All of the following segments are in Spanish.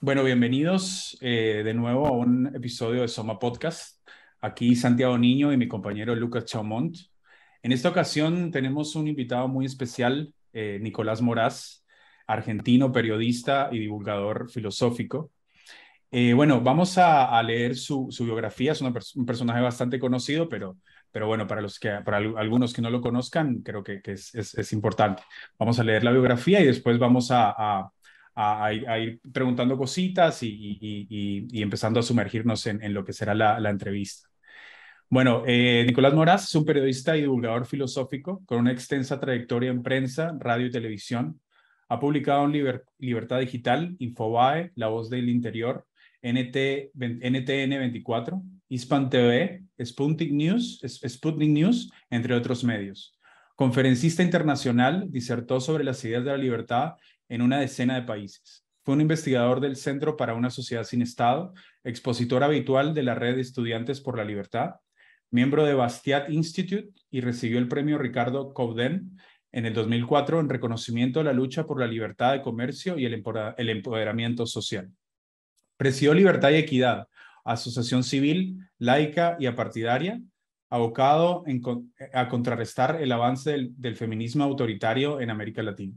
Bueno, bienvenidos de nuevo a un episodio de Soma Podcast. Aquí Santiago Niño y mi compañero Lucas Chaumont. En esta ocasión tenemos un invitado muy especial, Nicolás Moraz, argentino, periodista y divulgador filosófico. Bueno, vamos a leer su biografía. Es un personaje bastante conocido, pero bueno, para algunos que no lo conozcan, creo que es importante. Vamos a leer la biografía y después vamos a ir preguntando cositas y empezando a sumergirnos en lo que será la entrevista. Bueno, Nicolás Moraz es un periodista y divulgador filosófico con una extensa trayectoria en prensa, radio y televisión. Ha publicado en Libertad Digital, Infobae, La Voz del Interior, NTN 24, Hispan TV, Sputnik News, entre otros medios. Conferencista internacional, disertó sobre las ideas de la libertad en una decena de países. Fue un investigador del Centro para una Sociedad sin Estado, expositor habitual de la Red de Estudiantes por la Libertad, miembro de Bastiat Institute y recibió el premio Ricardo Coudin en el 2004 en reconocimiento a la lucha por la libertad de comercio y el empoderamiento social. Presidió Libertad y Equidad, asociación civil, laica y apartidaria, abocado a contrarrestar el avance del feminismo autoritario en América Latina.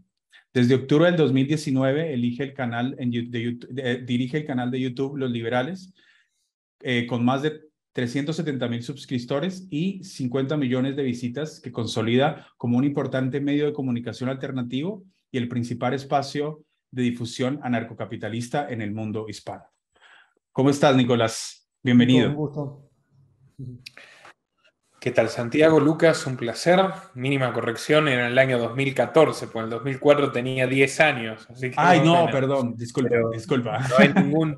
Desde octubre del 2019 dirige el canal de YouTube Los Liberales, con más de 370,000 suscriptores y 50 millones de visitas, que consolida como un importante medio de comunicación alternativo y el principal espacio de difusión anarcocapitalista en el mundo hispano. ¿Cómo estás, Nicolás? Nico, un Bienvenido. gusto. ¿Qué tal, Santiago? Lucas, un placer. Mínima corrección, en el año 2014, pues en el 2004 tenía 10 años, así que Ay, más o no, menos. perdón, disculpa, Pero disculpa. no hay ningún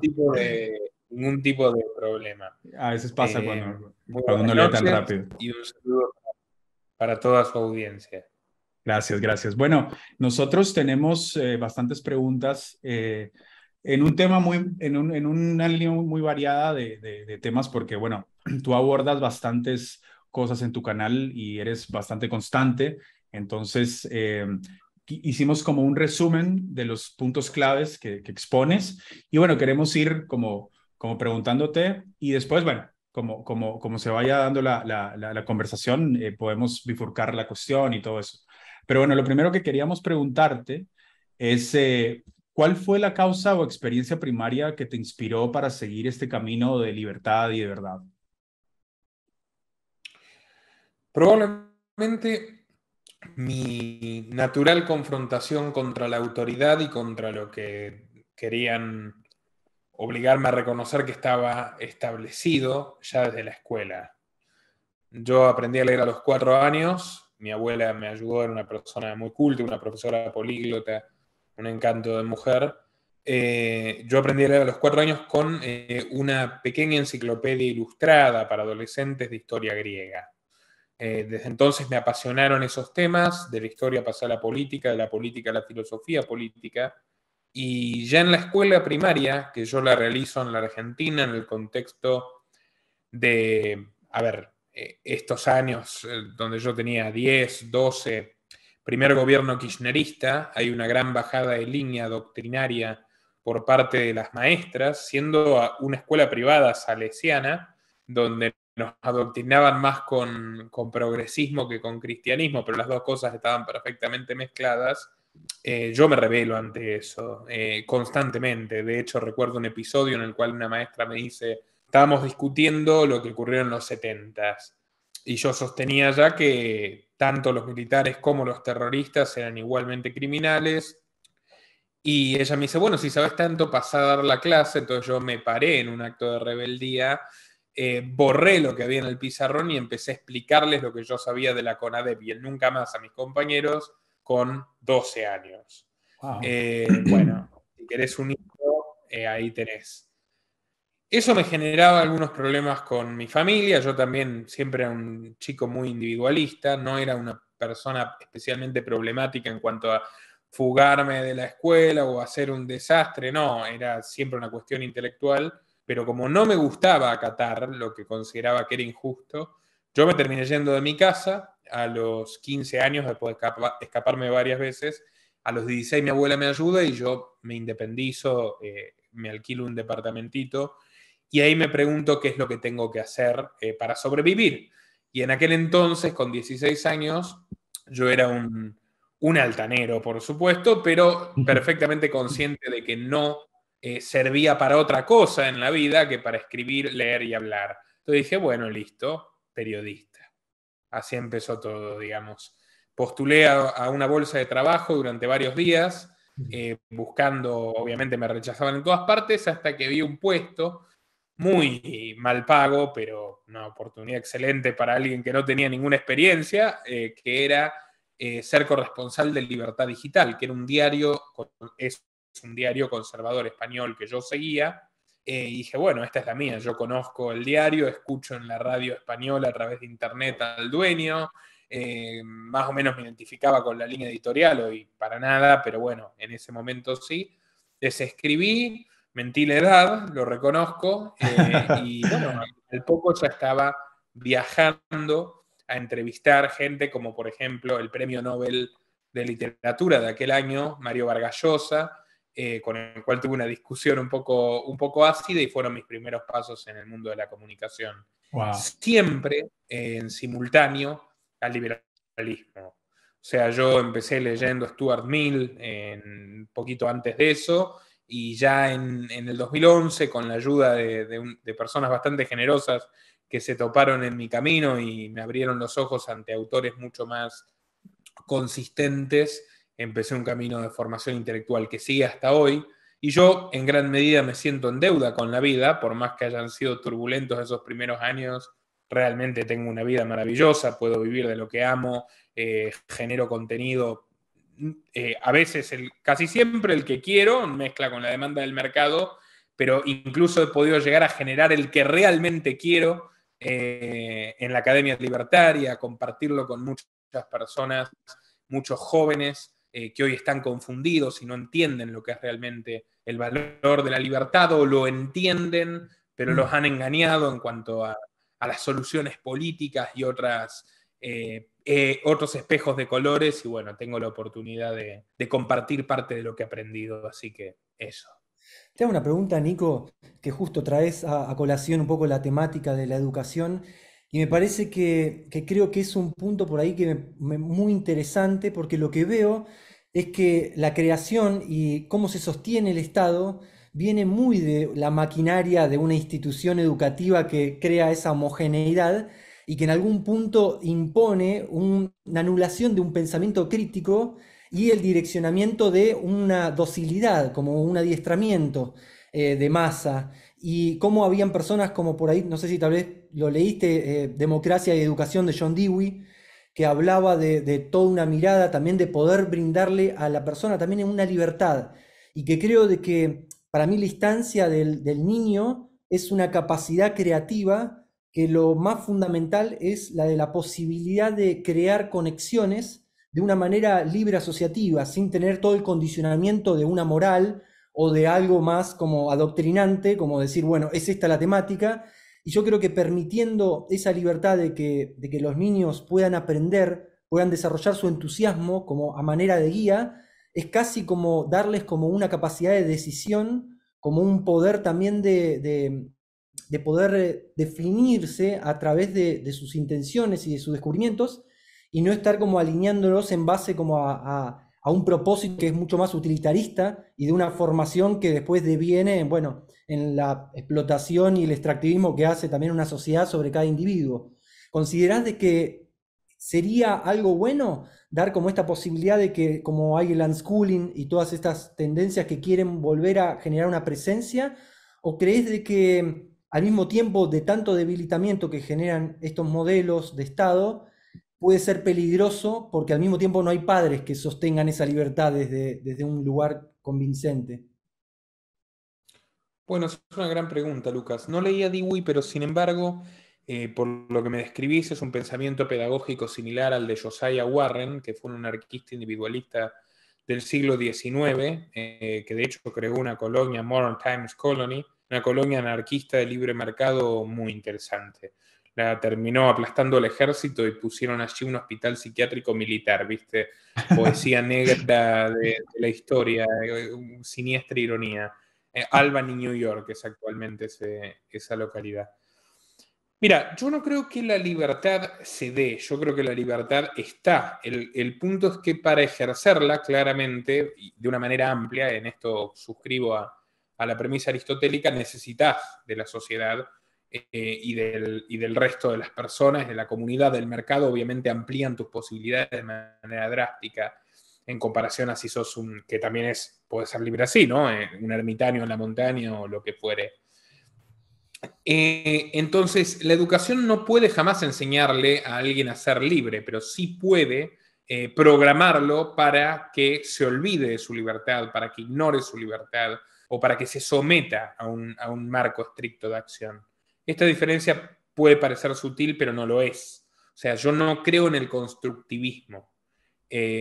tipo de problema. A veces pasa Muy cuando buenas uno lee tan noches rápido. y un saludo para toda su audiencia. Gracias, gracias. Bueno, nosotros tenemos bastantes preguntas en un tema en una línea muy variada de temas, porque, bueno, tú abordas bastantes cosas en tu canal y eres bastante constante. Entonces, hicimos como un resumen de los puntos claves que expones. Y bueno, queremos ir como preguntándote y después, bueno, como se vaya dando la conversación, podemos bifurcar la cuestión y todo eso. Pero bueno, lo primero que queríamos preguntarte es, ¿cuál fue la causa o experiencia primaria que te inspiró para seguir este camino de libertad y de verdad? Probablemente mi natural confrontación contra la autoridad y contra lo que querían obligarme a reconocer que estaba establecido ya desde la escuela. Yo aprendí a leer a los 4 años, mi abuela me ayudó, era una persona muy culta, una profesora políglota, un encanto de mujer. Yo aprendí a leer a los 4 años con una pequeña enciclopedia ilustrada para adolescentes de historia griega. Desde entonces me apasionaron esos temas, de la historia pasé a la política, de la política a la filosofía política, y ya en la escuela primaria, que yo la realizo en la Argentina, en el contexto de, a ver, estos años donde yo tenía 10, 12, primer gobierno kirchnerista, hay una gran bajada de línea doctrinaria por parte de las maestras, siendo una escuela privada salesiana, donde nos adoctrinaban más con progresismo que con cristianismo, pero las dos cosas estaban perfectamente mezcladas. Yo me rebelo ante eso constantemente. De hecho, recuerdo un episodio en el cual una maestra me dice: estábamos discutiendo lo que ocurrió en los 70s y yo sostenía ya que tanto los militares como los terroristas eran igualmente criminales. Y ella me dice: bueno, si sabes tanto, pasá a dar la clase. Entonces yo me paré en un acto de rebeldía, borré lo que había en el pizarrón y empecé a explicarles lo que yo sabía de la CONADEP y el nunca más a mis compañeros con 12 años. Wow. Bueno, si querés un hijo, ahí tenés. Eso me generaba algunos problemas con mi familia. Yo también siempre era un chico muy individualista, no era una persona especialmente problemática en cuanto a fugarme de la escuela o hacer un desastre, no, era siempre una cuestión intelectual, pero como no me gustaba acatar lo que consideraba que era injusto, yo me terminé yendo de mi casa a los 15 años, después de escaparme varias veces. A los 16 mi abuela me ayuda y yo me independizo, me alquilo un departamentito y ahí me pregunto qué es lo que tengo que hacer para sobrevivir. Y en aquel entonces, con 16 años, yo era un altanero, por supuesto, pero perfectamente consciente de que no servía para otra cosa en la vida que para escribir, leer y hablar. Entonces dije, bueno, listo, periodista. Así empezó todo, digamos. Postulé a una bolsa de trabajo durante varios días, buscando, obviamente me rechazaban en todas partes, hasta que vi un puesto muy mal pago, pero una oportunidad excelente para alguien que no tenía ninguna experiencia, que era ser corresponsal de Libertad Digital, que era es un diario conservador español que yo seguía, y dije, bueno, esta es la mía, yo conozco el diario, escucho en la radio española a través de internet al dueño, más o menos me identificaba con la línea editorial, hoy para nada, pero bueno, en ese momento sí. Les escribí, mentí la edad, lo reconozco, y bueno, al poco ya estaba viajando a entrevistar gente como por ejemplo el premio Nobel de Literatura de aquel año, Mario Vargas Llosa, con el cual tuve una discusión un poco ácida y fueron mis primeros pasos en el mundo de la comunicación. Wow. Siempre en simultáneo al liberalismo. O sea, yo empecé leyendo Stuart Mill un poquito antes de eso, y ya en el 2011, con la ayuda de personas bastante generosas que se toparon en mi camino y me abrieron los ojos ante autores mucho más consistentes, empecé un camino de formación intelectual que sigue hasta hoy, y yo en gran medida me siento en deuda con la vida, por más que hayan sido turbulentos esos primeros años, realmente tengo una vida maravillosa, puedo vivir de lo que amo, genero contenido, a veces, casi siempre el que quiero, mezcla con la demanda del mercado, pero incluso he podido llegar a generar el que realmente quiero en la Academia Libertaria, compartirlo con muchas personas, muchos jóvenes que hoy están confundidos y no entienden lo que es realmente el valor de la libertad, o lo entienden, pero los han engañado en cuanto a las soluciones políticas y otros espejos de colores, y bueno, tengo la oportunidad de compartir parte de lo que he aprendido, así que eso. Te hago una pregunta, Nico, que justo traes a colación un poco la temática de la educación y me parece que creo que es un punto por ahí muy interesante porque lo que veo es que la creación y cómo se sostiene el Estado viene muy de la maquinaria de una institución educativa que crea esa homogeneidad y que en algún punto impone una anulación de un pensamiento crítico y el direccionamiento de una docilidad, como un adiestramiento de masa, y cómo habían personas como por ahí, no sé si tal vez lo leíste, Democracia y Educación de John Dewey, que hablaba de toda una mirada también de poder brindarle a la persona también en una libertad, y que creo de que para mí la instancia del niño es una capacidad creativa que lo más fundamental es la de la posibilidad de crear conexiones de una manera libre asociativa, sin tener todo el condicionamiento de una moral o de algo más como adoctrinante, como decir, bueno, es esta la temática. Y yo creo que permitiendo esa libertad de que los niños puedan aprender, puedan desarrollar su entusiasmo como a manera de guía, es casi como darles como una capacidad de decisión, como un poder también de poder definirse a través de sus intenciones y de sus descubrimientos, y no estar como alineándolos en base como a un propósito que es mucho más utilitarista y de una formación que después deviene, bueno, en la explotación y el extractivismo que hace también una sociedad sobre cada individuo. ¿Considerás de que sería algo bueno dar como esta posibilidad de que, como hay el unschooling y todas estas tendencias que quieren volver a generar una presencia, o crees de que al mismo tiempo de tanto debilitamiento que generan estos modelos de Estado, puede ser peligroso porque al mismo tiempo no hay padres que sostengan esa libertad desde un lugar convincente? Bueno, es una gran pregunta, Lucas. No leía Dewey, pero sin embargo, por lo que me describís, es un pensamiento pedagógico similar al de Josiah Warren, que fue un anarquista individualista del siglo XIX, que de hecho creó una colonia, Modern Times Colony, una colonia anarquista de libre mercado muy interesante. La terminó aplastando el ejército y pusieron allí un hospital psiquiátrico militar, ¿viste? Poesía negra de la historia, siniestra ironía. Albany, New York es actualmente esa localidad. Mira, yo no creo que la libertad se dé, yo creo que la libertad está. El punto es que para ejercerla claramente, y de una manera amplia, en esto suscribo a la premisa aristotélica, necesitas de la sociedad y del resto de las personas, de la comunidad, del mercado. Obviamente amplían tus posibilidades de manera drástica en comparación a si sos que también puede ser libre así, ¿no? Un ermitaño en la montaña o lo que fuere. Entonces, la educación no puede jamás enseñarle a alguien a ser libre, pero sí puede programarlo para que se olvide de su libertad, para que ignore su libertad o para que se someta a un marco estricto de acción. Esta diferencia puede parecer sutil, pero no lo es. O sea, yo no creo en el constructivismo.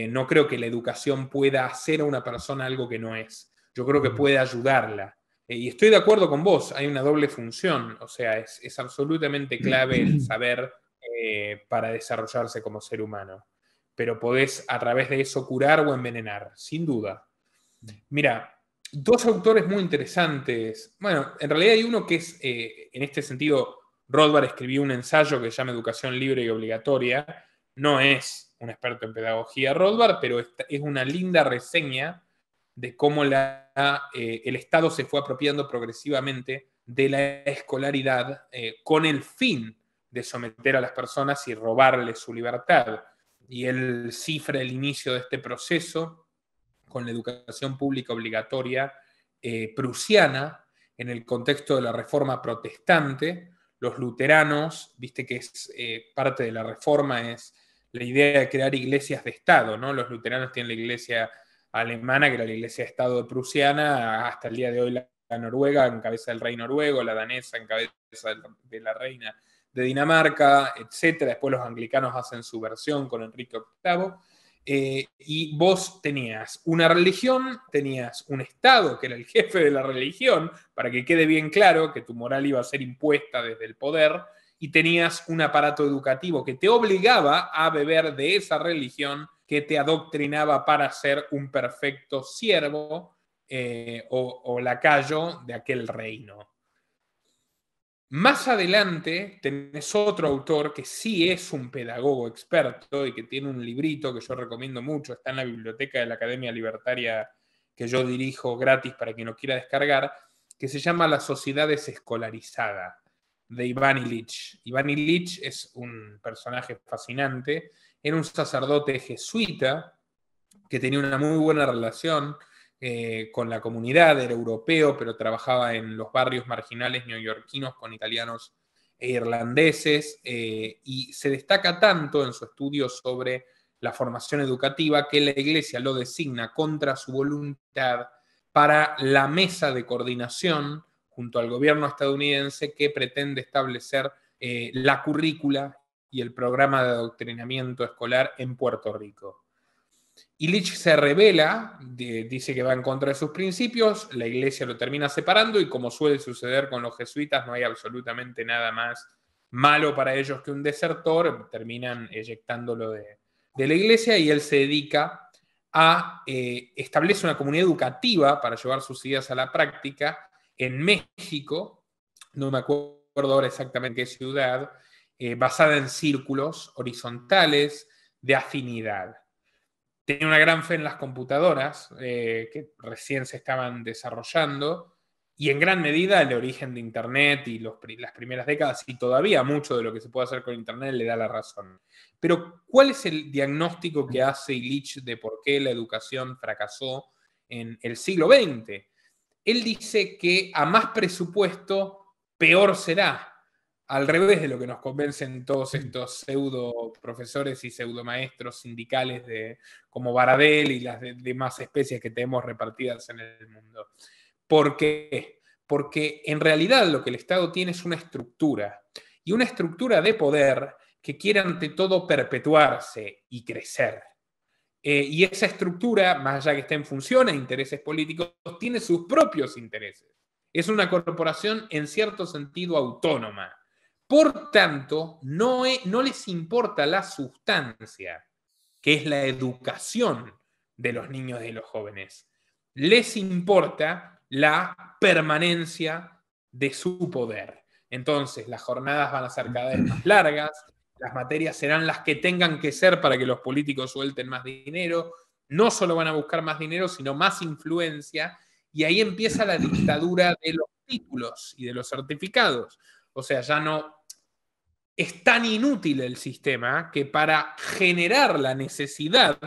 No creo que la educación pueda hacer a una persona algo que no es. Yo creo que puede ayudarla. Y estoy de acuerdo con vos, hay una doble función, o sea, es absolutamente clave el saber para desarrollarse como ser humano, pero podés a través de eso curar o envenenar, sin duda. Mira, dos autores muy interesantes, bueno, en realidad hay uno que es, en este sentido, Rothbard escribió un ensayo que se llama Educación Libre y Obligatoria, no es un experto en pedagogía Rothbard, pero es una linda reseña de cómo el Estado se fue apropiando progresivamente de la escolaridad con el fin de someter a las personas y robarles su libertad. Y él cifra el inicio de este proceso con la educación pública obligatoria prusiana en el contexto de la reforma protestante. Los luteranos, viste que es parte de la reforma, es la idea de crear iglesias de Estado, ¿no? Los luteranos tienen la iglesia alemana, que era la iglesia de Estado prusiana, hasta el día de hoy la noruega en cabeza del rey noruego, la danesa en cabeza de la reina de Dinamarca, etc. Después los anglicanos hacen su versión con Enrique VIII. Y vos tenías una religión, tenías un Estado que era el jefe de la religión, para que quede bien claro que tu moral iba a ser impuesta desde el poder, y tenías un aparato educativo que te obligaba a beber de esa religión, que te adoctrinaba para ser un perfecto siervo o lacayo de aquel reino. Más adelante tenés otro autor que sí es un pedagogo experto y que tiene un librito que yo recomiendo mucho, está en la biblioteca de la Academia Libertaria que yo dirijo gratis para quien lo quiera descargar, que se llama La Sociedad Desescolarizada, de Ivan Illich. Ivan Illich es un personaje fascinante, era un sacerdote jesuita que tenía una muy buena relación con la comunidad, era europeo, pero trabajaba en los barrios marginales neoyorquinos con italianos e irlandeses, y se destaca tanto en su estudio sobre la formación educativa que la Iglesia lo designa contra su voluntad para la mesa de coordinación junto al gobierno estadounidense que pretende establecer la currícula y el programa de adoctrinamiento escolar en Puerto Rico. Illich se rebela, dice que va en contra de sus principios, la iglesia lo termina separando y, como suele suceder con los jesuitas, no hay absolutamente nada más malo para ellos que un desertor, terminan eyectándolo de la iglesia y él se dedica a establecer una comunidad educativa para llevar sus ideas a la práctica en México, no me acuerdo ahora exactamente qué ciudad, basada en círculos horizontales de afinidad. Tenía una gran fe en las computadoras que recién se estaban desarrollando y en gran medida el origen de Internet y las primeras décadas y todavía mucho de lo que se puede hacer con Internet le da la razón. Pero ¿cuál es el diagnóstico que hace Illich de por qué la educación fracasó en el siglo XX? Él dice que a más presupuesto, peor será. Al revés de lo que nos convencen todos estos pseudo profesores y pseudo maestros sindicales como Baradel y las demás especies que tenemos repartidas en el mundo. ¿Por qué? Porque en realidad lo que el Estado tiene es una estructura, y una estructura de poder que quiere ante todo perpetuarse y crecer. Y esa estructura, más allá que esté en función a intereses políticos, tiene sus propios intereses. Es una corporación en cierto sentido autónoma. Por tanto, no les importa la sustancia, que es la educación de los niños y de los jóvenes. Les importa la permanencia de su poder. Entonces, las jornadas van a ser cada vez más largas, las materias serán las que tengan que ser para que los políticos suelten más dinero, no solo van a buscar más dinero, sino más influencia, y ahí empieza la dictadura de los títulos y de los certificados. O sea, ya no es tan inútil el sistema que para generar la necesidad,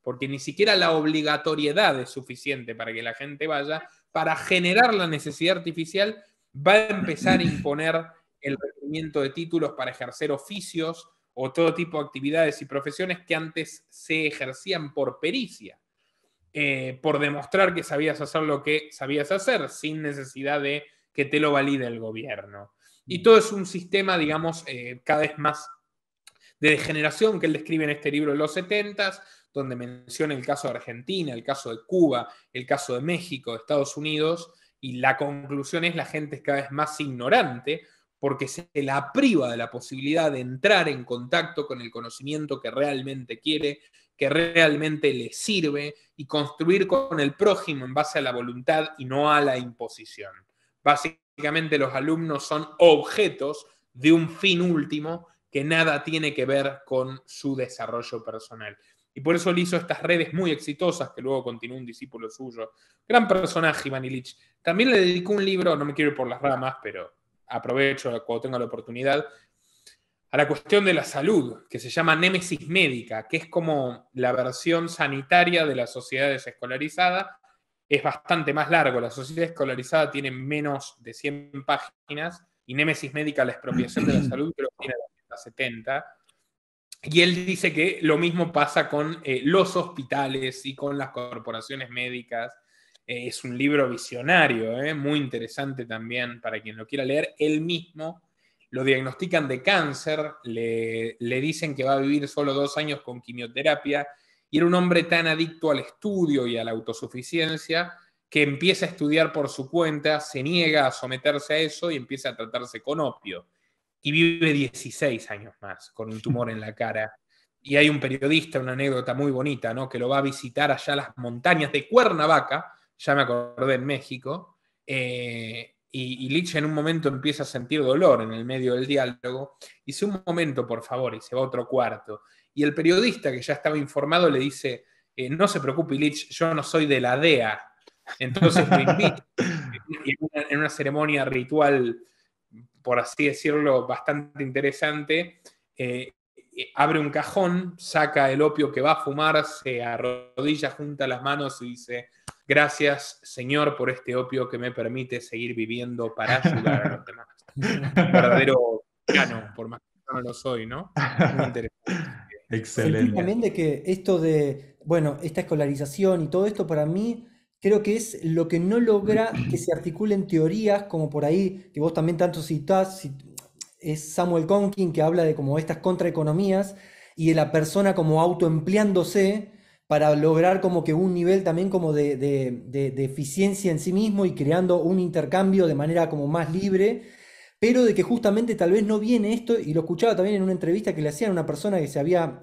porque ni siquiera la obligatoriedad es suficiente para que la gente vaya, para generar la necesidad artificial va a empezar a imponer el requerimiento de títulos para ejercer oficios o todo tipo de actividades y profesiones que antes se ejercían por pericia, por demostrar que sabías hacer lo que sabías hacer, sin necesidad de que te lo valide el gobierno. Y todo es un sistema, digamos, cada vez más de degeneración que él describe en este libro de los 70s, donde menciona el caso de Argentina, el caso de Cuba, el caso de México, de Estados Unidos, y la conclusión es la gente es cada vez más ignorante porque se la priva de la posibilidad de entrar en contacto con el conocimiento que realmente quiere, que realmente le sirve, y construir con el prójimo en base a la voluntad y no a la imposición. Básicamente los alumnos son objetos de un fin último que nada tiene que ver con su desarrollo personal. Y por eso él hizo estas redes muy exitosas, que luego continuó un discípulo suyo. Gran personaje, Iván Ilich. También le dedicó un libro, no me quiero ir por las ramas, pero aprovecho cuando tenga la oportunidad, a la cuestión de la salud, que se llama Némesis Médica, que es como la versión sanitaria de la sociedad desescolarizada. Es bastante más largo. La sociedad escolarizada tiene menos de 100 páginas y Némesis Médica, la expropiación de la salud, creo que tiene 70. Y él dice que lo mismo pasa con los hospitales y con las corporaciones médicas. Es un libro visionario, muy interesante también para quien lo quiera leer. Él mismo lo diagnostican de cáncer, le dicen que va a vivir solo 2 años con quimioterapia, y era un hombre tan adicto al estudio y a la autosuficiencia que empieza a estudiar por su cuenta, se niega a someterse a eso y empieza a tratarse con opio. Y vive 16 años más con un tumor en la cara. Y hay un periodista, una anécdota muy bonita, ¿no?, que lo va a visitar allá a las montañas de Cuernavaca, ya me acordé, en México, y Lich en un momento empieza a sentir dolor en el medio del diálogo, y dice: un momento, por favor, y se va a otro cuarto. Y el periodista, que ya estaba informado, le dice: no se preocupe, Lich, yo no soy de la DEA. Entonces lo invita en una ceremonia ritual, por así decirlo, bastante interesante. Abre un cajón, saca el opio que va a fumar, se arrodilla, junta las manos y dice: gracias, Señor, por este opio que me permite seguir viviendo para ayudar a los demás. Un verdadero cristiano, por más que no lo soy, ¿no? Muy interesante. Excelente. Sentí también de que esto de, bueno, esta escolarización y todo esto para mí creo que es lo que no logra que se articulen teorías como por ahí, que vos también tanto citás, es Samuel Conkin, que habla de como estas contraeconomías y de la persona como autoempleándose para lograr como que un nivel también como de eficiencia en sí mismo y creando un intercambio de manera como más libre, pero de que justamente tal vez no viene esto, y lo escuchaba también en una entrevista que le hacían a una persona que se había,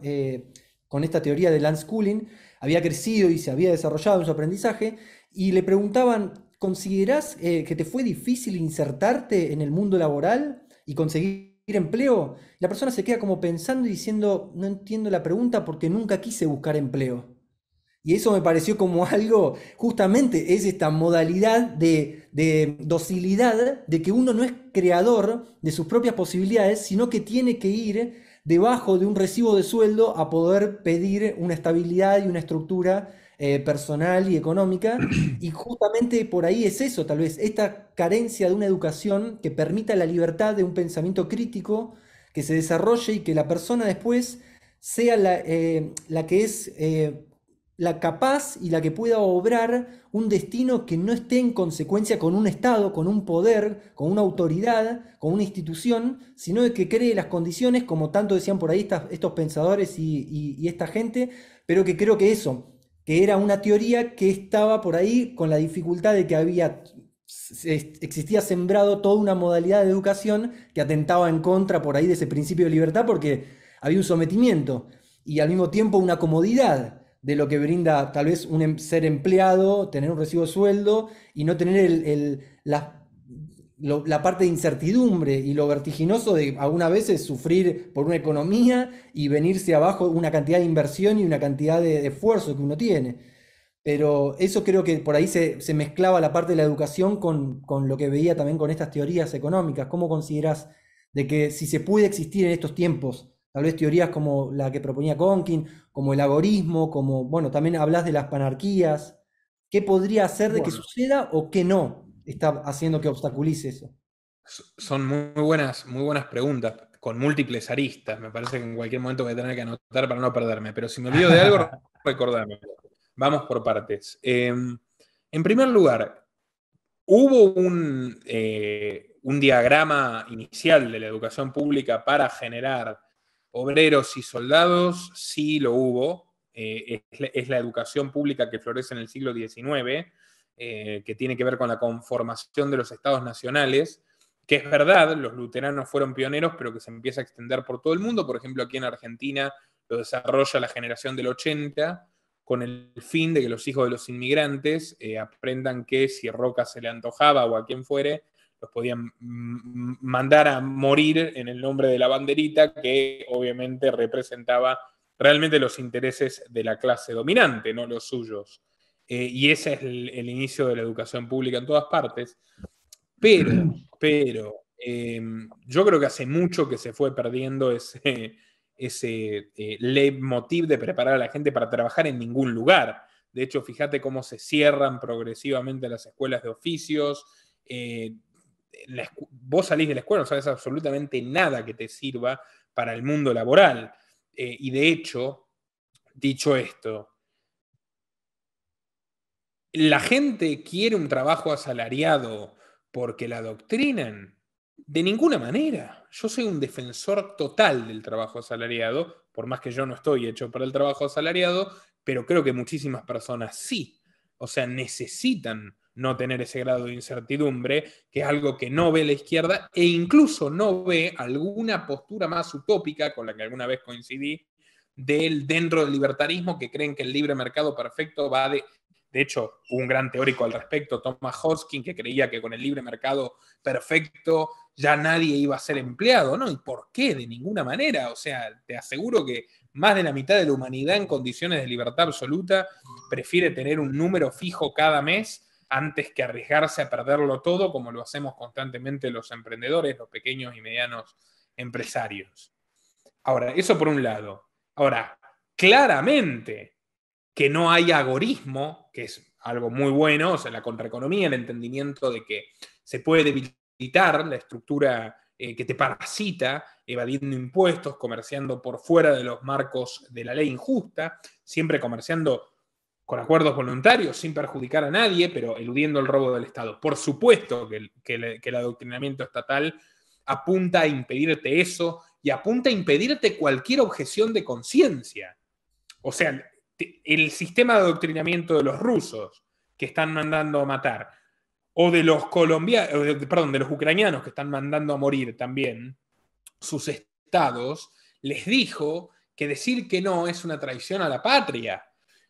con esta teoría del unschooling, había crecido y se había desarrollado en su aprendizaje, y le preguntaban: ¿considerás que te fue difícil insertarte en el mundo laboral y conseguir empleo? La persona se queda como pensando y diciendo: no entiendo la pregunta porque nunca quise buscar empleo. Y eso me pareció como algo, justamente es esta modalidad de docilidad, de que uno no es creador de sus propias posibilidades, sino que tiene que ir debajo de un recibo de sueldo a poder pedir una estabilidad y una estructura personal y económica. Y justamente por ahí es eso, tal vez, esta carencia de una educación que permita la libertad de un pensamiento crítico que se desarrolle y que la persona después sea la que es la capaz y la que pueda obrar un destino que no esté en consecuencia con un Estado, con un poder, con una autoridad, con una institución, sino de que cree las condiciones, como tanto decían por ahí estos pensadores y esta gente, pero que creo que eso, que era una teoría que estaba por ahí con la dificultad de que existía sembrado toda una modalidad de educación que atentaba en contra por ahí de ese principio de libertad, porque había un sometimiento y al mismo tiempo una comodidad de lo que brinda tal vez ser empleado, tener un recibo de sueldo y no tener la parte de incertidumbre y lo vertiginoso de algunas veces sufrir por una economía y venirse abajo una cantidad de inversión y una cantidad de esfuerzo que uno tiene. Pero eso creo que por ahí se mezclaba la parte de la educación con lo que veía también con estas teorías económicas. ¿Cómo considerás de que si se puede existir en estos tiempos, tal vez teorías como la que proponía Conkin, como el agorismo, como, bueno, también hablas de las panarquías, qué podría hacer de que Bueno, suceda o qué no está haciendo que obstaculice eso? son muy buenas preguntas, con múltiples aristas. Me parece que en cualquier momento voy a tener que anotar para no perderme. Pero si me olvido de algo, recordame. Vamos por partes. En primer lugar, hubo un diagrama inicial de la educación pública para generar obreros y soldados. Sí lo hubo. Es la educación pública que florece en el siglo XIX, que tiene que ver con la conformación de los estados nacionales, que es verdad, los luteranos fueron pioneros, pero que se empieza a extender por todo el mundo. Por ejemplo, aquí en Argentina lo desarrolla la generación del 80, con el fin de que los hijos de los inmigrantes aprendan que si Roca se le antojaba o a quien fuere, los podían mandar a morir en el nombre de la banderita, que obviamente representaba realmente los intereses de la clase dominante, no los suyos. Y ese es el inicio de la educación pública en todas partes. Pero, yo creo que hace mucho que se fue perdiendo ese leitmotiv de preparar a la gente para trabajar en ningún lugar. De hecho, fíjate cómo se cierran progresivamente las escuelas de oficios. Vos salís de la escuela, no sabes absolutamente nada que te sirva para el mundo laboral. Y de hecho, dicho esto, la gente quiere un trabajo asalariado porque la adoctrinan. De ninguna manera. Yo soy un defensor total del trabajo asalariado, por más que yo no estoy hecho para el trabajo asalariado, pero creo que muchísimas personas sí. O sea, necesitan no tener ese grado de incertidumbre, que es algo que no ve la izquierda, e incluso no ve alguna postura más utópica, con la que alguna vez coincidí, dentro del libertarismo, que creen que el libre mercado perfecto va de hecho, un gran teórico al respecto, Thomas Hoskin, que creía que con el libre mercado perfecto ya nadie iba a ser empleado, ¿no? ¿Y por qué? De ninguna manera. O sea, te aseguro que más de la mitad de la humanidad en condiciones de libertad absoluta prefiere tener un número fijo cada mes antes que arriesgarse a perderlo todo, como lo hacemos constantemente los emprendedores, los pequeños y medianos empresarios. Ahora, eso por un lado. Ahora, claramente que no hay agorismo, que es algo muy bueno, o sea, la contraeconomía, el entendimiento de que se puede debilitar la estructura que te parasita, evadiendo impuestos, comerciando por fuera de los marcos de la ley injusta, siempre comerciando con acuerdos voluntarios, sin perjudicar a nadie, pero eludiendo el robo del Estado. Por supuesto que el adoctrinamiento estatal apunta a impedirte eso y apunta a impedirte cualquier objeción de conciencia. O sea, el sistema de adoctrinamiento de los rusos que están mandando a matar, o de los perdón, de los ucranianos que están mandando a morir también, sus estados, les dijo que decir que no es una traición a la patria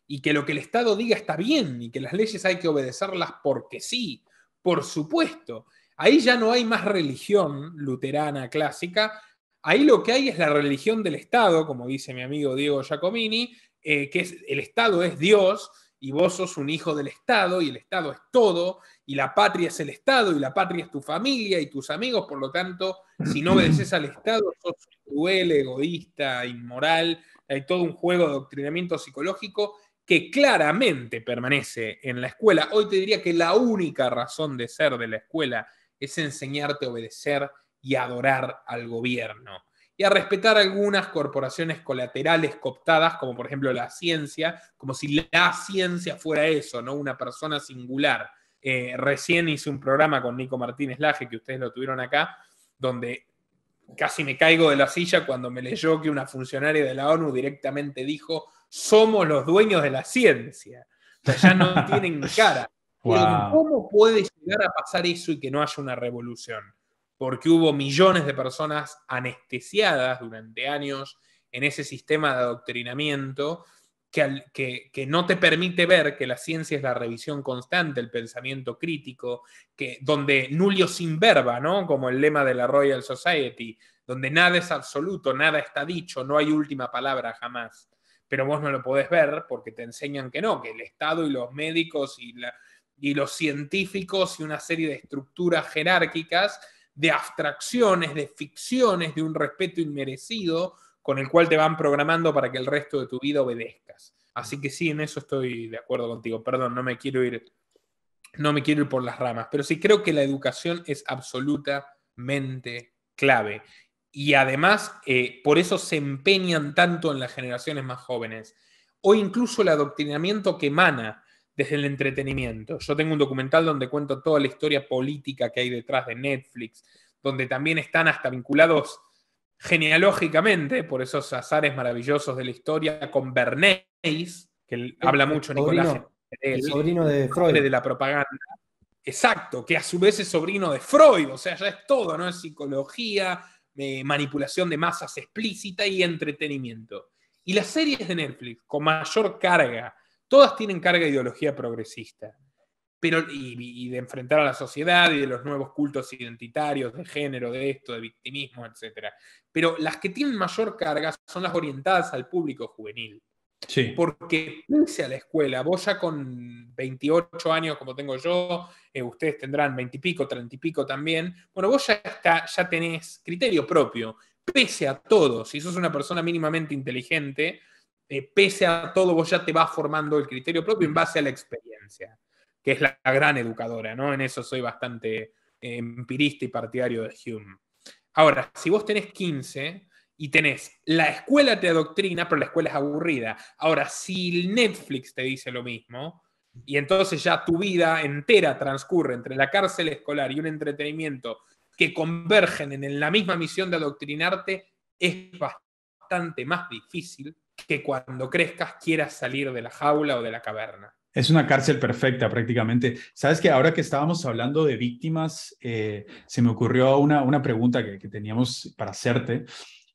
y que lo que el Estado diga está bien y que las leyes hay que obedecerlas porque sí, por supuesto. Ahí ya no hay más religión luterana clásica, ahí lo que hay es la religión del Estado, como dice mi amigo Diego Giacomini, que es, el Estado es Dios y vos sos un hijo del Estado y el Estado es todo y la patria es el Estado y la patria es tu familia y tus amigos, por lo tanto, si no obedeces al Estado, sos cruel, egoísta, inmoral. Hay todo un juego de adoctrinamiento psicológico que claramente permanece en la escuela. Hoy te diría que la única razón de ser de la escuela es enseñarte a obedecer y a adorar al gobierno y a respetar algunas corporaciones colaterales cooptadas, como por ejemplo la ciencia, como si la ciencia fuera eso, ¿no? Una persona singular. Recién hice un programa con Nico Martínez Laje, que ustedes lo tuvieron acá, donde casi me caigo de la silla cuando me leyó que una funcionaria de la ONU directamente dijo: somos los dueños de la ciencia. O sea, ya no tienen cara. Pero Wow. ¿cómo puede llegar a pasar eso y que no haya una revolución? Porque hubo millones de personas anestesiadas durante años en ese sistema de adoctrinamiento que no te permite ver que la ciencia es la revisión constante, el pensamiento crítico, donde nullius in verba, ¿no? Como el lema de la Royal Society, donde nada es absoluto, nada está dicho, no hay última palabra jamás. Pero vos no lo podés ver porque te enseñan que no, que el Estado y los médicos y los científicos y una serie de estructuras jerárquicas, de abstracciones, de ficciones, de un respeto inmerecido, con el cual te van programando para que el resto de tu vida obedezcas. Así que sí, en eso estoy de acuerdo contigo. Perdón, no me quiero ir por las ramas, pero sí creo que la educación es absolutamente clave. Y además, por eso se empeñan tanto en las generaciones más jóvenes. O incluso el adoctrinamiento que emana desde el entretenimiento. Yo tengo un documental donde cuento toda la historia política que hay detrás de Netflix, donde también están hasta vinculados genealógicamente, por esos azares maravillosos de la historia, con Bernays, que habla mucho Nicolás, el sobrino de Freud. De la propaganda. Exacto, que a su vez es sobrino de Freud, o sea, ya es todo, ¿no? Es psicología, manipulación de masas explícita y entretenimiento. Y las series de Netflix, con mayor carga, todas tienen carga de ideología progresista, pero, y de enfrentar a la sociedad y de los nuevos cultos identitarios, de género, de esto, de victimismo, etc. Pero las que tienen mayor carga son las orientadas al público juvenil. Sí. Porque pese a la escuela, vos ya con 28 años como tengo yo, ustedes tendrán 20 y pico, 30 y pico también, bueno, vos ya tenés criterio propio, pese a todo, si sos una persona mínimamente inteligente, pese a todo vos ya te vas formando el criterio propio en base a la experiencia, que es la gran educadora, ¿no? En eso soy bastante empirista y partidario de Hume. Ahora, si vos tenés 15 y tenés, la escuela te adoctrina, pero la escuela es aburrida. Ahora, si Netflix te dice lo mismo, y entonces ya tu vida entera transcurre entre la cárcel escolar y un entretenimiento que convergen en la misma misión de adoctrinarte, es bastante más difícil que cuando crezcas quieras salir de la jaula o de la caverna. Es una cárcel perfecta prácticamente. Sabes que ahora que estábamos hablando de víctimas, se me ocurrió una pregunta que teníamos para hacerte,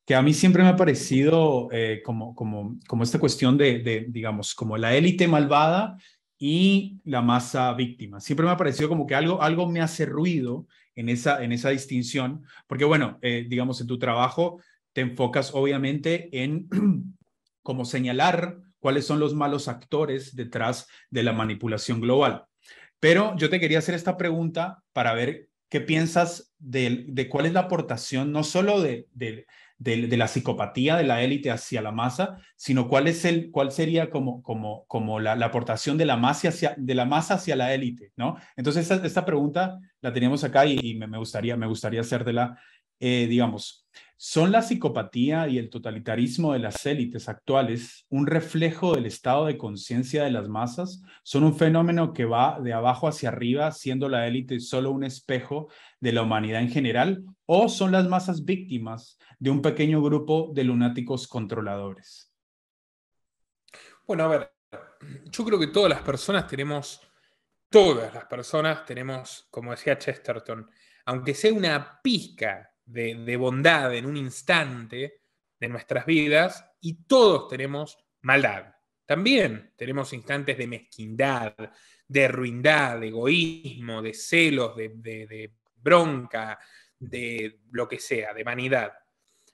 que a mí siempre me ha parecido como esta cuestión digamos, como la élite malvada y la masa víctima. Siempre me ha parecido como que algo me hace ruido en esa distinción, porque bueno, digamos, en tu trabajo te enfocas obviamente en como señalar cuáles son los malos actores detrás de la manipulación global. Pero yo te quería hacer esta pregunta para ver qué piensas de cuál es la aportación, no solo de la psicopatía de la élite hacia la masa, sino cuál sería como la aportación de la masa hacia la élite, ¿no? Entonces, esta pregunta la teníamos acá y me gustaría hacértela, digamos. ¿Son la psicopatía y el totalitarismo de las élites actuales un reflejo del estado de conciencia de las masas? ¿Son un fenómeno que va de abajo hacia arriba, siendo la élite solo un espejo de la humanidad en general? ¿O son las masas víctimas de un pequeño grupo de lunáticos controladores? Bueno, a ver, yo creo que todas las personas tenemos, como decía Chesterton, aunque sea una pizca de bondad en un instante de nuestras vidas, y todos tenemos maldad. También tenemos instantes de mezquindad, de ruindad, de egoísmo, de celos, de bronca, de lo que sea, de vanidad.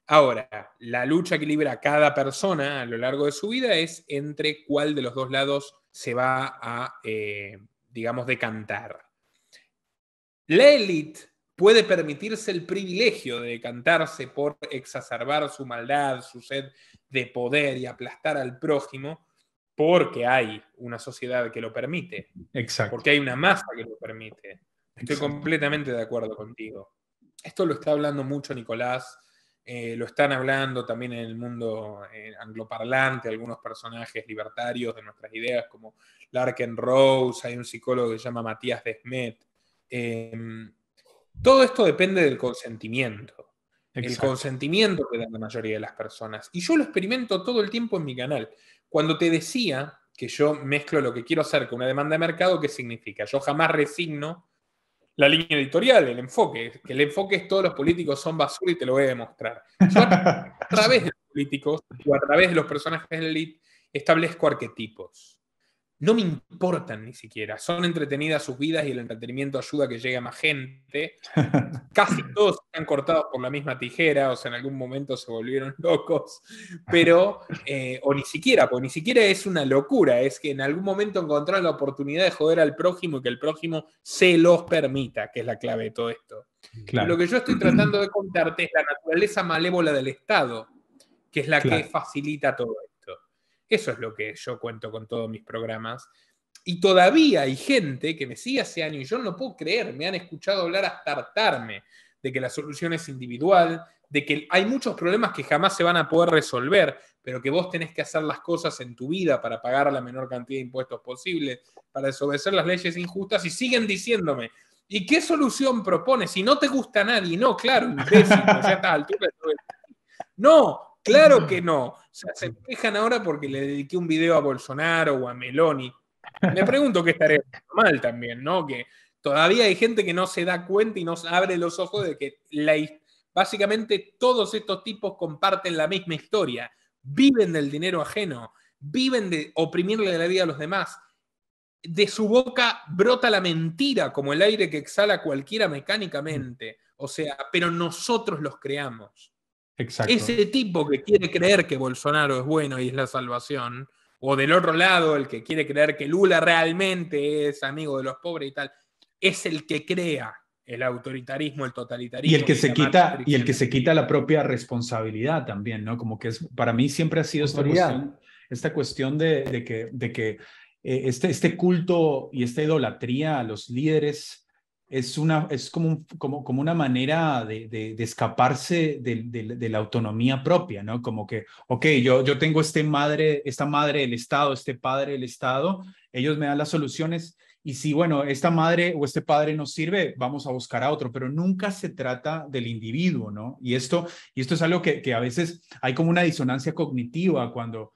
Ahora, la lucha que libra cada persona a lo largo de su vida es entre cuál de los dos lados se va a, digamos, decantar. La élite puede permitirse el privilegio de decantarse por exacerbar su maldad, su sed de poder y aplastar al prójimo, porque hay una sociedad que lo permite. Exacto. Porque hay una masa que lo permite. Estoy Exacto. completamente de acuerdo contigo. Esto lo está hablando mucho Nicolás, lo están hablando también en el mundo angloparlante, algunos personajes libertarios de nuestras ideas como Larken Rose, hay un psicólogo que se llama Matías Desmet. Todo esto depende del consentimiento. Exacto. El consentimiento que dan la mayoría de las personas. Y yo lo experimento todo el tiempo en mi canal. Cuando te decía que yo mezclo lo que quiero hacer con una demanda de mercado, ¿qué significa? Yo jamás resigno la línea editorial, el enfoque. Que el enfoque es todos los políticos son basura y te lo voy a demostrar. Yo a través de los políticos o a través de los personajes de la élite establezco arquetipos. No me importan ni siquiera. Son entretenidas sus vidas y el entretenimiento ayuda a que llegue a más gente. Casi todos están cortados por la misma tijera, o sea, en algún momento se volvieron locos, pero, o ni siquiera, porque ni siquiera es una locura, es que en algún momento encontraron la oportunidad de joder al prójimo y que el prójimo se los permita, que es la clave de todo esto. Claro. Lo que yo estoy tratando de contarte es la naturaleza malévola del Estado, que es la que facilita todo esto. Eso es lo que yo cuento con todos mis programas. Y todavía hay gente que me sigue hace años y yo no lo puedo creer. Me han escuchado hablar hasta hartarme de que la solución es individual, de que hay muchos problemas que jamás se van a poder resolver, pero que vos tenés que hacer las cosas en tu vida para pagar la menor cantidad de impuestos posible, para desobedecer las leyes injustas, y siguen diciéndome, ¿y qué solución propones? Si no te gusta a nadie. No, claro, imbécil, pues ya estás al altura. No, claro que no. O sea, se quejan ahora porque le dediqué un video a Bolsonaro o a Meloni. Me pregunto qué estaría mal también, ¿no? Que todavía hay gente que no se da cuenta y no abre los ojos de que básicamente todos estos tipos comparten la misma historia. Viven del dinero ajeno, viven de oprimirle la vida a los demás. De su boca brota la mentira como el aire que exhala cualquiera mecánicamente. O sea, pero nosotros los creamos. Exacto. Ese tipo que quiere creer que Bolsonaro es bueno y es la salvación, o del otro lado, el que quiere creer que Lula realmente es amigo de los pobres y tal, es el que crea el autoritarismo, el totalitarismo. Y el que se quita la propia responsabilidad también, ¿no? Como que es, para mí siempre ha sido esta cuestión de que este culto y esta idolatría a los líderes es como una manera de escaparse de la autonomía propia, ¿no? Como que, ok, yo tengo esta madre del Estado, este padre del Estado, ellos me dan las soluciones, y si, bueno, esta madre o este padre no sirve, vamos a buscar a otro, pero nunca se trata del individuo, ¿no? Y esto es algo que a veces hay como una disonancia cognitiva cuando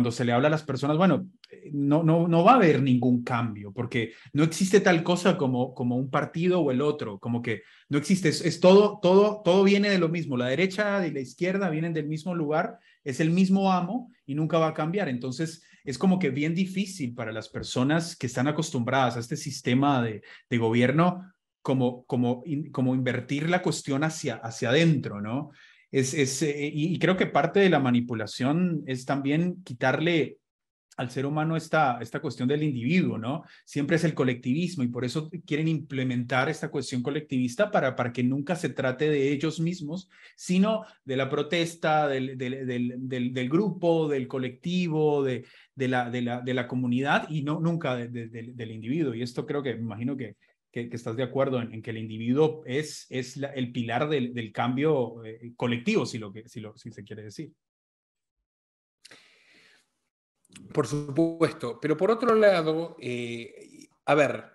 se le habla a las personas, bueno, no va a haber ningún cambio, porque no existe tal cosa como un partido o el otro, como que no existe, es todo viene de lo mismo, la derecha y la izquierda vienen del mismo lugar, es el mismo amo y nunca va a cambiar. Entonces es como que bien difícil para las personas que están acostumbradas a este sistema de gobierno, como invertir la cuestión hacia adentro, ¿no? Y creo que parte de la manipulación es también quitarle al ser humano esta cuestión del individuo, ¿no? Siempre es el colectivismo, y por eso quieren implementar esta cuestión colectivista para que nunca se trate de ellos mismos, sino de la protesta, del grupo, del colectivo, de la comunidad, y nunca del individuo. Y esto creo que, me imagino que estás de acuerdo en que el individuo es el pilar del cambio colectivo, si se quiere decir. Por supuesto, pero por otro lado, a ver,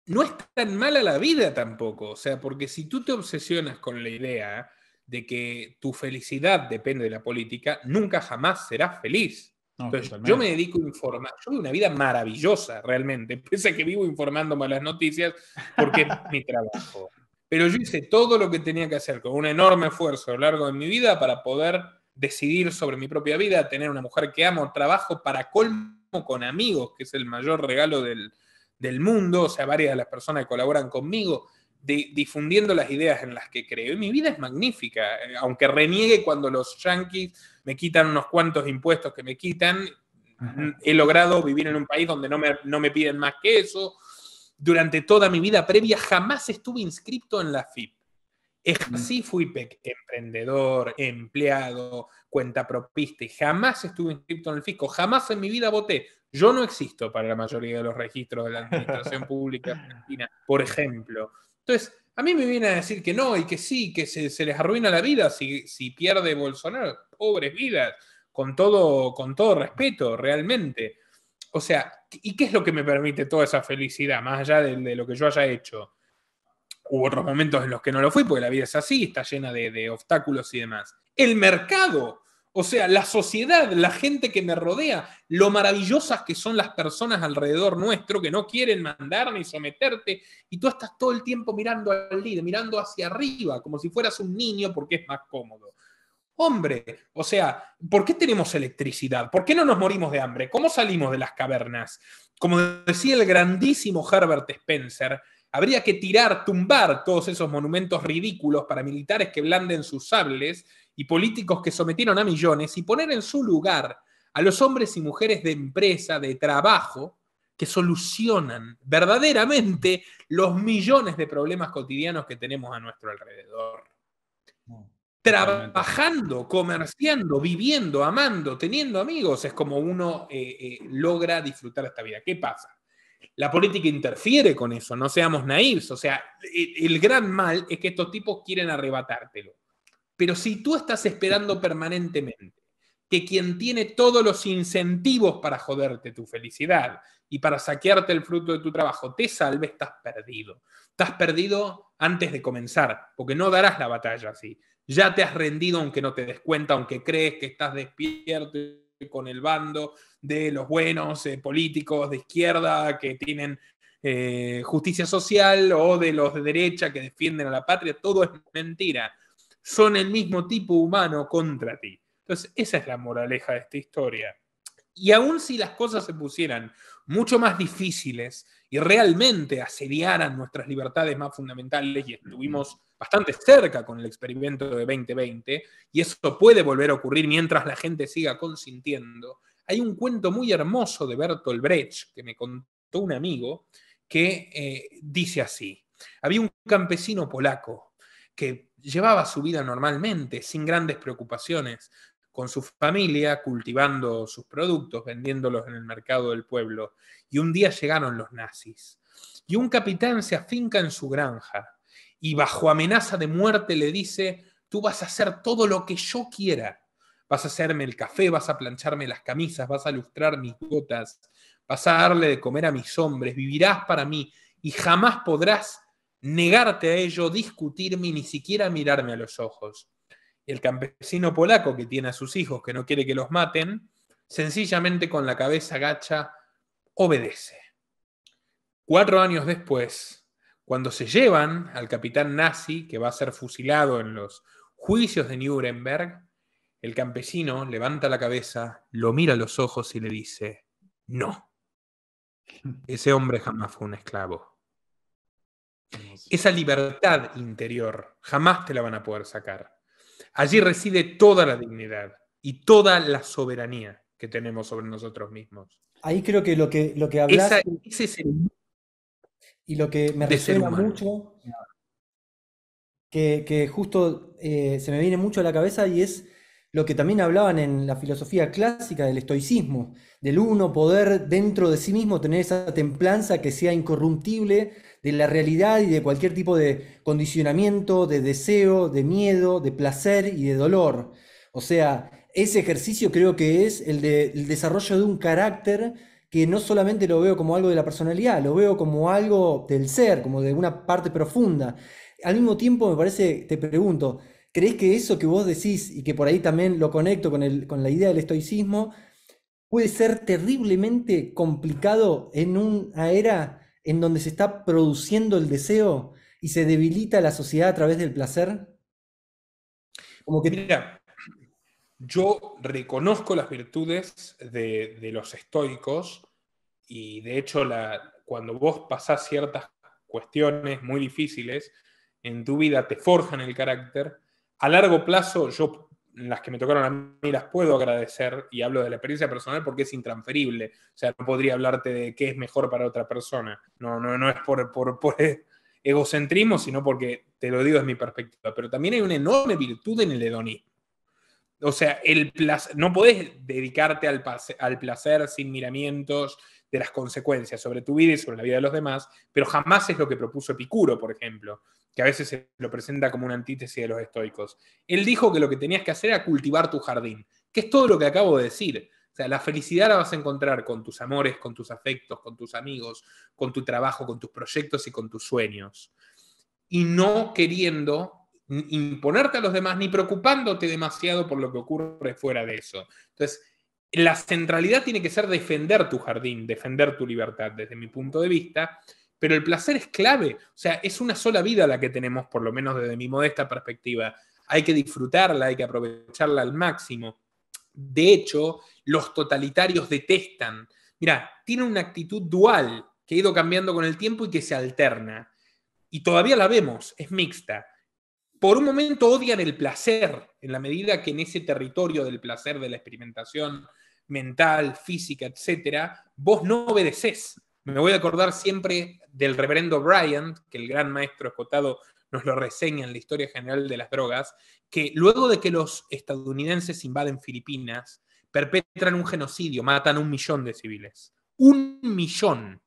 no es tan mala la vida tampoco, o sea, porque si tú te obsesionas con la idea de que tu felicidad depende de la política, nunca jamás serás feliz. Entonces, yo me dedico a informar, yo vivo una vida maravillosa realmente, pese a que vivo informando malas noticias porque es mi trabajo. Pero yo hice todo lo que tenía que hacer con un enorme esfuerzo a lo largo de mi vida para poder decidir sobre mi propia vida, tener una mujer que amo, trabajo para colmo con amigos, que es el mayor regalo del mundo, o sea, varias de las personas que colaboran conmigo, difundiendo las ideas en las que creo. Y mi vida es magnífica, aunque reniegue cuando los yanquis me quitan unos cuantos impuestos que me quitan, he logrado vivir en un país donde no me piden más que eso. Durante toda mi vida previa jamás estuve inscrito en la FIP. Así fui emprendedor, empleado, cuentapropista, y jamás estuve inscrito en el fisco, jamás en mi vida voté. Yo no existo para la mayoría de los registros de la administración pública argentina, por ejemplo. Entonces, a mí me viene a decir que no y que sí, que se les arruina la vida si pierde Bolsonaro. Pobres vidas, con todo respeto, realmente. O sea, ¿y qué es lo que me permite toda esa felicidad, más allá de lo que yo haya hecho? Hubo otros momentos en los que no lo fui, porque la vida es así, está llena de obstáculos y demás. El mercado, o sea, la sociedad, la gente que me rodea, lo maravillosas que son las personas alrededor nuestro, que no quieren mandar ni someterte, y tú estás todo el tiempo mirando al líder, mirando hacia arriba, como si fueras un niño, porque es más cómodo. Hombre, o sea, ¿por qué tenemos electricidad? ¿Por qué no nos morimos de hambre? ¿Cómo salimos de las cavernas? Como decía el grandísimo Herbert Spencer, habría que tumbar todos esos monumentos ridículos para militares que blanden sus sables y políticos que sometieron a millones y poner en su lugar a los hombres y mujeres de empresa, de trabajo, que solucionan verdaderamente los millones de problemas cotidianos que tenemos a nuestro alrededor. Totalmente. Trabajando, comerciando, viviendo, amando, teniendo amigos, es como uno logra disfrutar esta vida. ¿Qué pasa? La política interfiere con eso, no seamos naivos. O sea, el gran mal es que estos tipos quieren arrebatártelo. Pero si tú estás esperando permanentemente que quien tiene todos los incentivos para joderte tu felicidad y para saquearte el fruto de tu trabajo te salve, estás perdido. Estás perdido antes de comenzar, porque no darás la batalla así. Ya te has rendido aunque no te des cuenta, aunque crees que estás despierto con el bando de los buenos políticos de izquierda que tienen justicia social o de los de derecha que defienden a la patria. Todo es mentira. Son el mismo tipo humano contra ti. Entonces, esa es la moraleja de esta historia. Y aun si las cosas se pusieran mucho más difíciles y realmente asediaran nuestras libertades más fundamentales, y estuvimos bastante cerca con el experimento de 2020, y eso puede volver a ocurrir mientras la gente siga consintiendo, hay un cuento muy hermoso de Bertolt Brecht que me contó un amigo que dice así: había un campesino polaco que llevaba su vida normalmente, sin grandes preocupaciones, con su familia, cultivando sus productos, vendiéndolos en el mercado del pueblo. Y un día llegaron los nazis. Y un capitán se afinca en su granja y bajo amenaza de muerte le dice: tú vas a hacer todo lo que yo quiera. Vas a hacerme el café, vas a plancharme las camisas, vas a lustrar mis botas, vas a darle de comer a mis hombres, vivirás para mí y jamás podrás negarte a ello, discutirme, ni siquiera mirarme a los ojos. El campesino polaco que tiene a sus hijos, que no quiere que los maten, sencillamente con la cabeza gacha obedece. 4 años después, cuando se llevan al capitán nazi que va a ser fusilado en los juicios de Nuremberg, el campesino levanta la cabeza, lo mira a los ojos y le dice: no, ese hombre jamás fue un esclavo. Esa libertad interior jamás te la van a poder sacar. Allí reside toda la dignidad y toda la soberanía que tenemos sobre nosotros mismos. Ahí creo que lo que hablas Ese es el y lo que me de ser resuena humano. mucho, que justo se me viene mucho a la cabeza y es lo que también hablaban en la filosofía clásica del estoicismo, del uno poder dentro de sí mismo tener esa templanza que sea incorruptible de la realidad y de cualquier tipo de condicionamiento, de deseo, de miedo, de placer y de dolor. O sea, ese ejercicio creo que es el desarrollo de un carácter que no solamente lo veo como algo de la personalidad, lo veo como algo del ser, como de una parte profunda. Al mismo tiempo, me parece, te pregunto, ¿crees que eso que vos decís y que por ahí también lo conecto con la idea del estoicismo, puede ser terriblemente complicado en una era en donde se está produciendo el deseo y se debilita la sociedad a través del placer? Como que Mira, yo reconozco las virtudes de los estoicos y de hecho cuando vos pasás ciertas cuestiones muy difíciles en tu vida, te forjan el carácter. A largo plazo, yo las que me tocaron a mí las puedo agradecer y hablo de la experiencia personal porque es intransferible. O sea, no podría hablarte de qué es mejor para otra persona. No es por egocentrismo, sino porque te lo digo desde mi perspectiva. Pero también hay una enorme virtud en el hedonismo. O sea, no podés dedicarte al placer sin miramientos de las consecuencias sobre tu vida y sobre la vida de los demás, pero jamás es lo que propuso Epicuro, por ejemplo, que a veces se lo presenta como una antítesis de los estoicos. Él dijo que lo que tenías que hacer era cultivar tu jardín, que es todo lo que acabo de decir. O sea, la felicidad la vas a encontrar con tus amores, con tus afectos, con tus amigos, con tu trabajo, con tus proyectos y con tus sueños. Y no queriendo imponerte a los demás ni preocupándote demasiado por lo que ocurre fuera de eso. Entonces, la centralidad tiene que ser defender tu jardín, defender tu libertad, desde mi punto de vista, pero el placer es clave. O sea, es una sola vida la que tenemos, por lo menos desde mi modesta perspectiva. hay que disfrutarla, hay que aprovecharla al máximo. De hecho, los totalitarios detestan. Mira, tiene una actitud dual que ha ido cambiando con el tiempo y que se alterna. Y todavía la vemos, es mixta. Por un momento odian el placer, en la medida que en ese territorio del placer, de la experimentación mental, física, etcétera, vos no obedecés. Me voy a acordar siempre del reverendo Bryant, que el gran maestro escotado nos lo reseña en la historia general de las drogas, que luego de que los estadounidenses invaden Filipinas, perpetran un genocidio, matan 1 millón de civiles. 1 millón.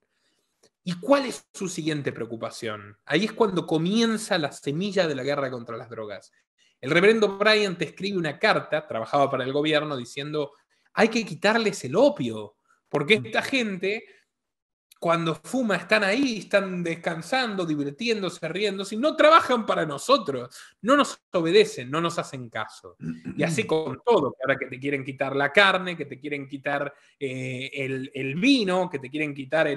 ¿Y cuál es su siguiente preocupación? Ahí es cuando comienza la semilla de la guerra contra las drogas. El reverendo Bryant escribe una carta, trabajaba para el gobierno, diciendo: hay que quitarles el opio, porque esta gente, cuando fuma, están ahí, están descansando, divirtiéndose, riéndose, y no trabajan para nosotros, no nos obedecen, no nos hacen caso. Y así con todo, que ahora que te quieren quitar la carne, que te quieren quitar el vino, que te quieren quitar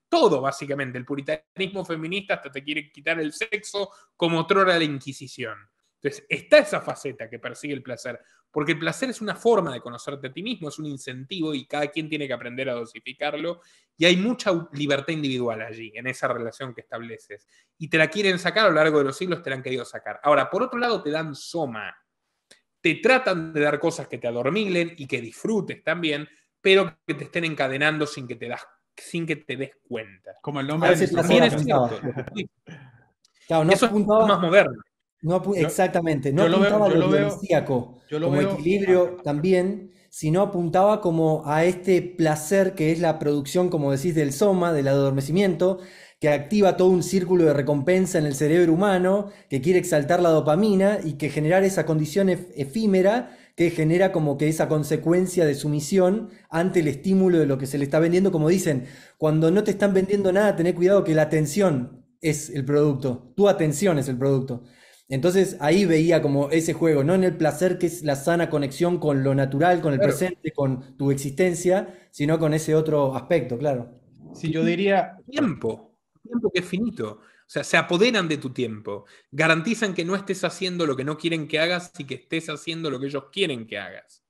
todo, básicamente. El puritanismo feminista hasta te quiere quitar el sexo, como otrora la Inquisición. Entonces, está esa faceta que persigue el placer, porque el placer es una forma de conocerte a ti mismo, es un incentivo y cada quien tiene que aprender a dosificarlo, y hay mucha libertad individual allí, en esa relación que estableces. Y te la quieren sacar a lo largo de los siglos, te la han querido sacar. Ahora, por otro lado, te dan soma. Te tratan de dar cosas que te adormilen y que disfrutes también, pero que te estén encadenando sin que te des cuenta. Como el nombre de nuestro También es podcast. cierto. Claro, no Eso es apuntaba, más moderno. exactamente, no Yo lo veo, apuntaba a yo lo lo veo, dionisíaco yo lo como veo. equilibrio también, sino apuntaba como a este placer que es la producción, como decís, del soma, del adormecimiento, que activa todo un círculo de recompensa en el cerebro humano, que quiere exaltar la dopamina y que generar esa condición efímera que genera como que esa consecuencia de sumisión ante el estímulo de lo que se le está vendiendo. Como dicen, cuando no te están vendiendo nada, tené cuidado que la atención es el producto, tu atención es el producto. Entonces ahí veía como ese juego, no en el placer que es la sana conexión con lo natural, con el Claro. presente, con tu existencia, sino con ese otro aspecto, claro. Sí, yo diría. Tiempo que es finito. O sea, se apoderan de tu tiempo. Garantizan que no estés haciendo lo que no quieren que hagas y que estés haciendo lo que ellos quieren que hagas.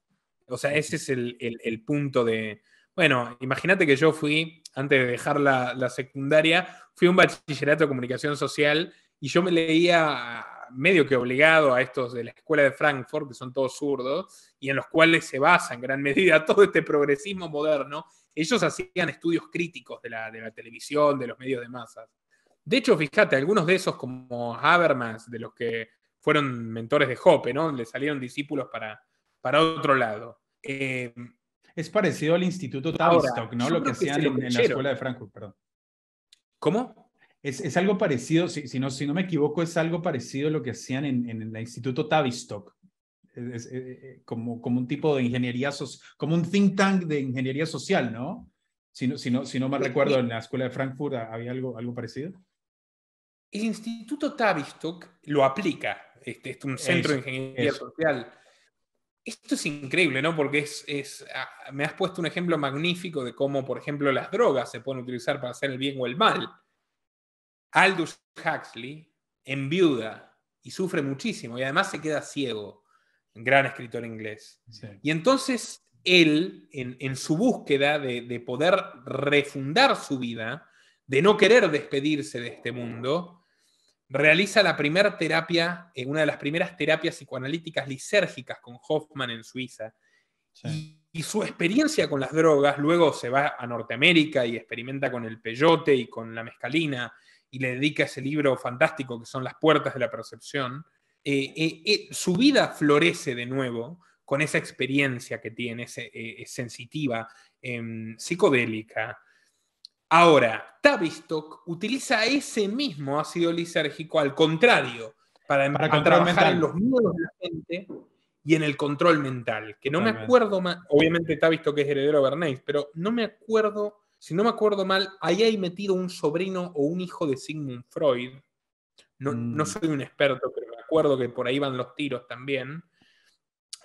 O sea, ese es el punto de... Bueno, imagínate que yo fui, antes de dejar la secundaria, fui a un bachillerato de comunicación social y yo me leía medio que obligado a estos de la escuela de Frankfurt, que son todos zurdos, y en los cuales se basa en gran medida todo este progresismo moderno. Ellos hacían estudios críticos de la televisión, de los medios de masas. De hecho, fíjate, algunos de esos, como Habermas, de los que fueron mentores de Hoppe, ¿no? Le salieron discípulos para otro lado. Es parecido al Instituto Ahora, Tavistock, ¿no? yo Lo que creo que se hacían lo en la creyeron. escuela de Frankfurt, perdón. ¿Cómo? Es algo parecido, si no me equivoco, es algo parecido a lo que hacían en el Instituto Tavistock. Como un tipo de ingeniería, como un think tank de ingeniería social, ¿no? Si no me recuerdo, en la escuela de Frankfurt había algo parecido. El Instituto Tavistock lo aplica. Es un centro de ingeniería social. Esto es increíble, ¿no? Porque me has puesto un ejemplo magnífico de cómo, por ejemplo, las drogas se pueden utilizar para hacer el bien o el mal. Aldous Huxley enviuda y sufre muchísimo y además se queda ciego, un gran escritor inglés. Sí. Y entonces él, en su búsqueda de poder refundar su vida, de no querer despedirse de este mundo, realiza la primera terapia, una de las primeras terapias psicoanalíticas lisérgicas con Hoffman en Suiza. Sí. Y su experiencia con las drogas, luego se va a Norteamérica y experimenta con el peyote y con la mescalina, y le dedica ese libro fantástico que son Las puertas de la percepción. Su vida florece de nuevo con esa experiencia que tiene, sensitiva, psicodélica. Ahora, Tavistock utiliza ese mismo ácido lisérgico al contrario, para trabajar mental. En los miedos de la gente y en el control mental, que no me acuerdo más, obviamente Tavistock es heredero de Bernays, pero no me acuerdo, si no me acuerdo mal, ahí hay metido un sobrino o un hijo de Sigmund Freud. No soy un experto, pero me acuerdo que por ahí van los tiros también.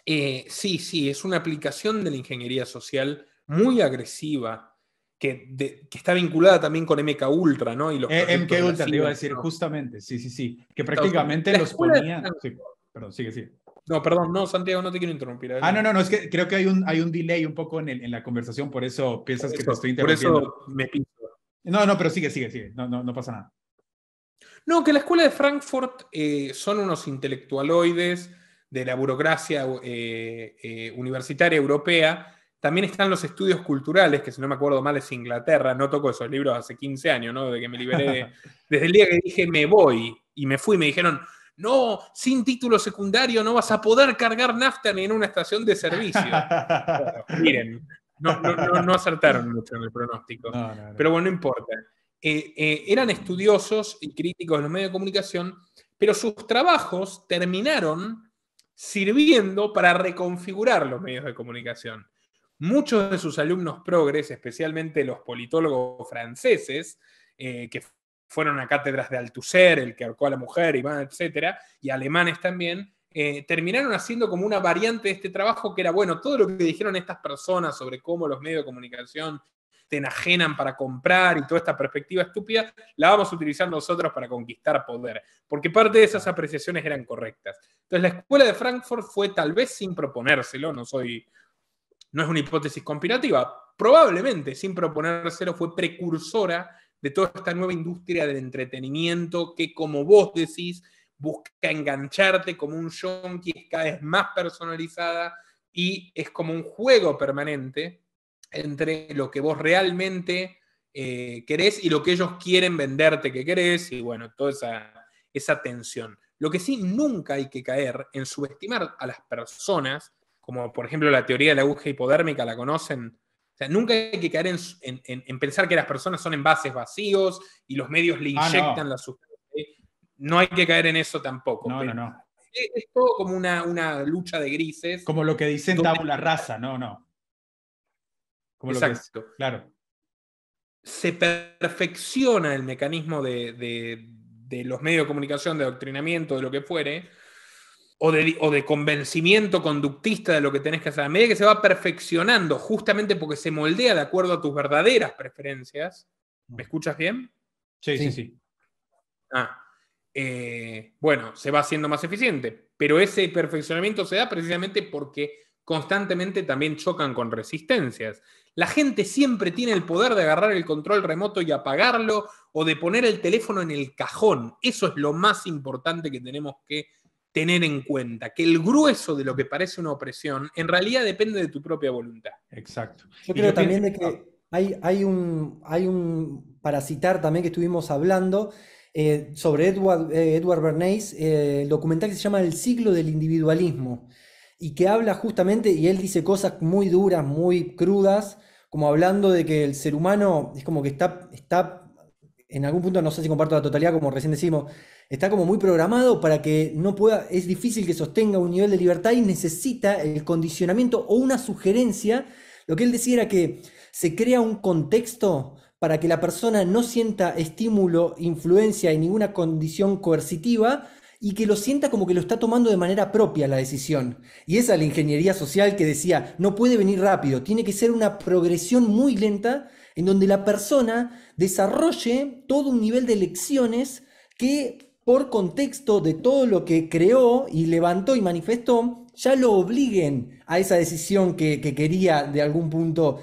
Sí, es una aplicación de la ingeniería social muy agresiva, que está vinculada también con MK Ultra, ¿no? Y los MK Ultra, te iba a decir, justamente, sí, que prácticamente los ponía... Perdón, sigue, sigue. No, perdón, no, Santiago, no te quiero interrumpir. No, es que creo que hay un delay un poco en la conversación, por eso piensas que te estoy Por interrumpiendo. eso me piso. No, pero sigue. No pasa nada. No, que la escuela de Frankfurt son unos intelectualoides de la burocracia universitaria europea. También están los estudios culturales, que si no me acuerdo mal es Inglaterra. No toco esos libros hace 15 años, ¿no? Desde que me liberé, desde el día que dije me voy y me fui, me dijeron, no, sin título secundario no vas a poder cargar nafta ni en una estación de servicio. Bueno, miren, no acertaron mucho en el pronóstico. No. Pero bueno, no importa. Eran estudiosos y críticos de los medios de comunicación, pero sus trabajos terminaron sirviendo para reconfigurar los medios de comunicación. Muchos de sus alumnos progres, especialmente los politólogos franceses, que fueron a cátedras de Althusser, el que ahorcó a la mujer, etcétera, y alemanes también, terminaron haciendo como una variante de este trabajo que era, bueno, todo lo que dijeron estas personas sobre cómo los medios de comunicación te enajenan para comprar y toda esta perspectiva estúpida, la vamos a utilizar nosotros para conquistar poder, porque parte de esas apreciaciones eran correctas. Entonces la escuela de Frankfurt fue, tal vez sin proponérselo, no es una hipótesis conspirativa, probablemente sin proponérselo fue precursora de toda esta nueva industria del entretenimiento que, como vos decís, busca engancharte como un yonki, es cada vez más personalizada y es como un juego permanente entre lo que vos realmente querés y lo que ellos quieren venderte que querés, y bueno, toda esa tensión. Lo que sí, nunca hay que caer en subestimar a las personas, como por ejemplo la teoría de la aguja hipodérmica, ¿la conocen? O sea, nunca hay que caer en pensar que las personas son envases vacíos y los medios le inyectan la sustancia. No hay que caer en eso tampoco. No. Es todo como una lucha de grises. Como lo que dicen tabula rasa, no. Como exacto. Lo que claro. Se perfecciona el mecanismo de los medios de comunicación, de adoctrinamiento, de lo que fuere, o de convencimiento conductista de lo que tenés que hacer. A medida que se va perfeccionando, justamente porque se moldea de acuerdo a tus verdaderas preferencias. ¿Me escuchas bien? Sí. Bueno, se va haciendo más eficiente, pero ese perfeccionamiento se da precisamente porque constantemente también chocan con resistencias. La gente siempre tiene el poder de agarrar el control remoto y apagarlo, o de poner el teléfono en el cajón. Eso es lo más importante que tenemos que tener en cuenta, que el grueso de lo que parece una opresión en realidad depende de tu propia voluntad. Exacto. Yo creo también de que hay un, para citar también que estuvimos hablando, sobre Edward Bernays, el documental que se llama El siglo del individualismo, y que habla justamente, y él dice cosas muy duras, muy crudas, como hablando de que el ser humano es como que está en algún punto, no sé si comparto la totalidad, como recién decimos, está como muy programado para que no pueda, es difícil que sostenga un nivel de libertad y necesita el condicionamiento o una sugerencia. Lo que él decía era que se crea un contexto para que la persona no sienta estímulo, influencia y ninguna condición coercitiva, y que lo sienta como que lo está tomando de manera propia la decisión. Y esa es la ingeniería social que decía, no puede venir rápido, tiene que ser una progresión muy lenta en donde la persona desarrolle todo un nivel de lecciones que, por contexto de todo lo que creó y levantó y manifestó, ya lo obliguen a esa decisión que quería de algún punto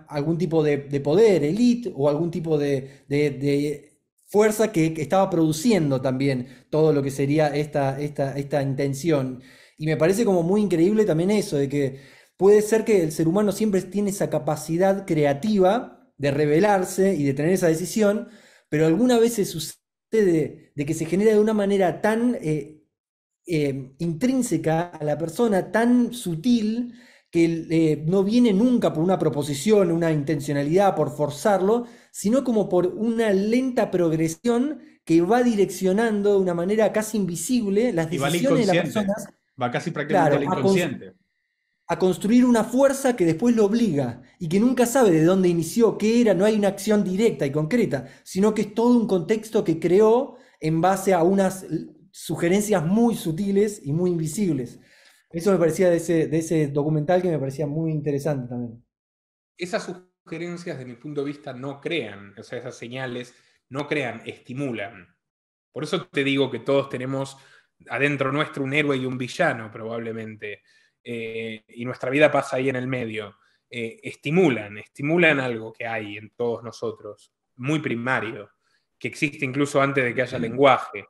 algún tipo de poder, elite, o algún tipo de fuerza que estaba produciendo también todo lo que sería esta intención. Y me parece como muy increíble también eso, de que puede ser que el ser humano siempre tiene esa capacidad creativa de rebelarse y de tener esa decisión, pero algunas veces sucede de que se genera de una manera tan intrínseca a la persona, tan sutil, que no viene nunca por una proposición, una intencionalidad, por forzarlo, sino como por una lenta progresión que va direccionando de una manera casi invisible las decisiones de las personas. Va casi prácticamente al inconsciente. A construir una fuerza que después lo obliga y que nunca sabe de dónde inició, qué era, no hay una acción directa y concreta, sino que es todo un contexto que creó en base a unas sugerencias muy sutiles y muy invisibles. Eso me parecía de ese documental, que me parecía muy interesante también. Esas sugerencias, de mi punto de vista, no crean, o sea, esas señales no crean, estimulan. Por eso te digo que todos tenemos adentro nuestro un héroe y un villano, probablemente, y nuestra vida pasa ahí en el medio, estimulan algo que hay en todos nosotros, muy primario, que existe incluso antes de que haya lenguaje.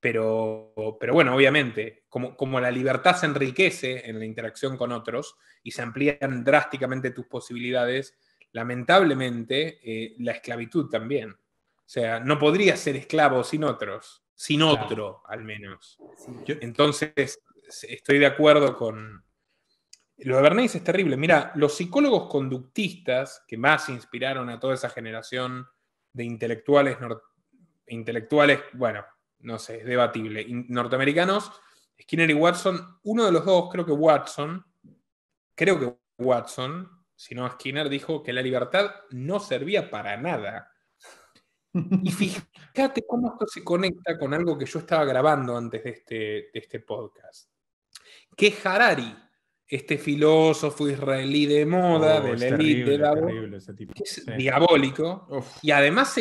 Pero bueno, obviamente, como la libertad se enriquece en la interacción con otros y se amplían drásticamente tus posibilidades, lamentablemente la esclavitud también. O sea, no podrías ser esclavo sin otros, sin otro al menos. Sí. Entonces, estoy de acuerdo con... Lo de Bernays es terrible. Mira, los psicólogos conductistas que más inspiraron a toda esa generación de intelectuales, bueno, no sé, es debatible, norteamericanos, Skinner y Watson, uno de los dos, creo que Watson, si no Skinner, dijo que la libertad no servía para nada. Y fíjate cómo esto se conecta con algo que yo estaba grabando antes de este podcast. Que Harari, este filósofo israelí de moda, de la élite de Davos, terrible ese tipo. que es Sí. diabólico, Uf. y además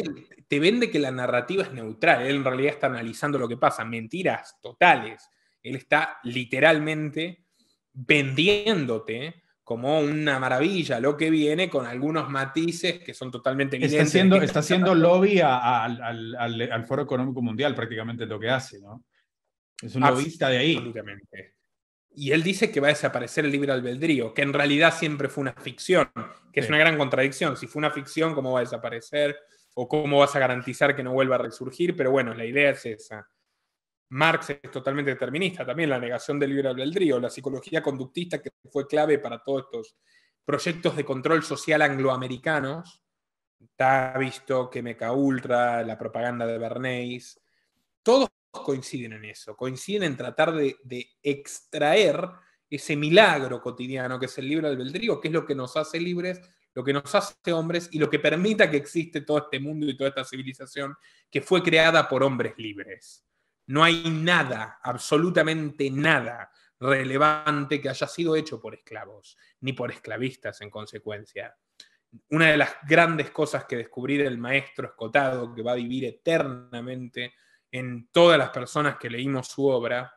te vende que la narrativa es neutral. Él en realidad está analizando lo que pasa, mentiras totales. Él está literalmente vendiéndote como una maravilla lo que viene, con algunos matices que son totalmente evidentes. Está haciendo lobby al Foro Económico Mundial, prácticamente lo que hace, ¿no? Es un lobista de ahí. Absolutamente. Y él dice que va a desaparecer el libre albedrío, que en realidad siempre fue una ficción, que es una gran contradicción. Si fue una ficción, ¿cómo va a desaparecer? ¿O cómo vas a garantizar que no vuelva a resurgir? Pero bueno, la idea es esa. Marx es totalmente determinista, también la negación del libre albedrío, la psicología conductista, que fue clave para todos estos proyectos de control social angloamericanos, Tavistock, MK Ultra, la propaganda de Bernays, todos coinciden en eso, coinciden en tratar de extraer ese milagro cotidiano que es el libre albedrío, que es lo que nos hace libres, lo que nos hace hombres y lo que permita que existe todo este mundo y toda esta civilización que fue creada por hombres libres. No hay nada, absolutamente nada relevante que haya sido hecho por esclavos, ni por esclavistas en consecuencia. Una de las grandes cosas que descubrí del maestro Escotado, que va a vivir eternamente en todas las personas que leímos su obra,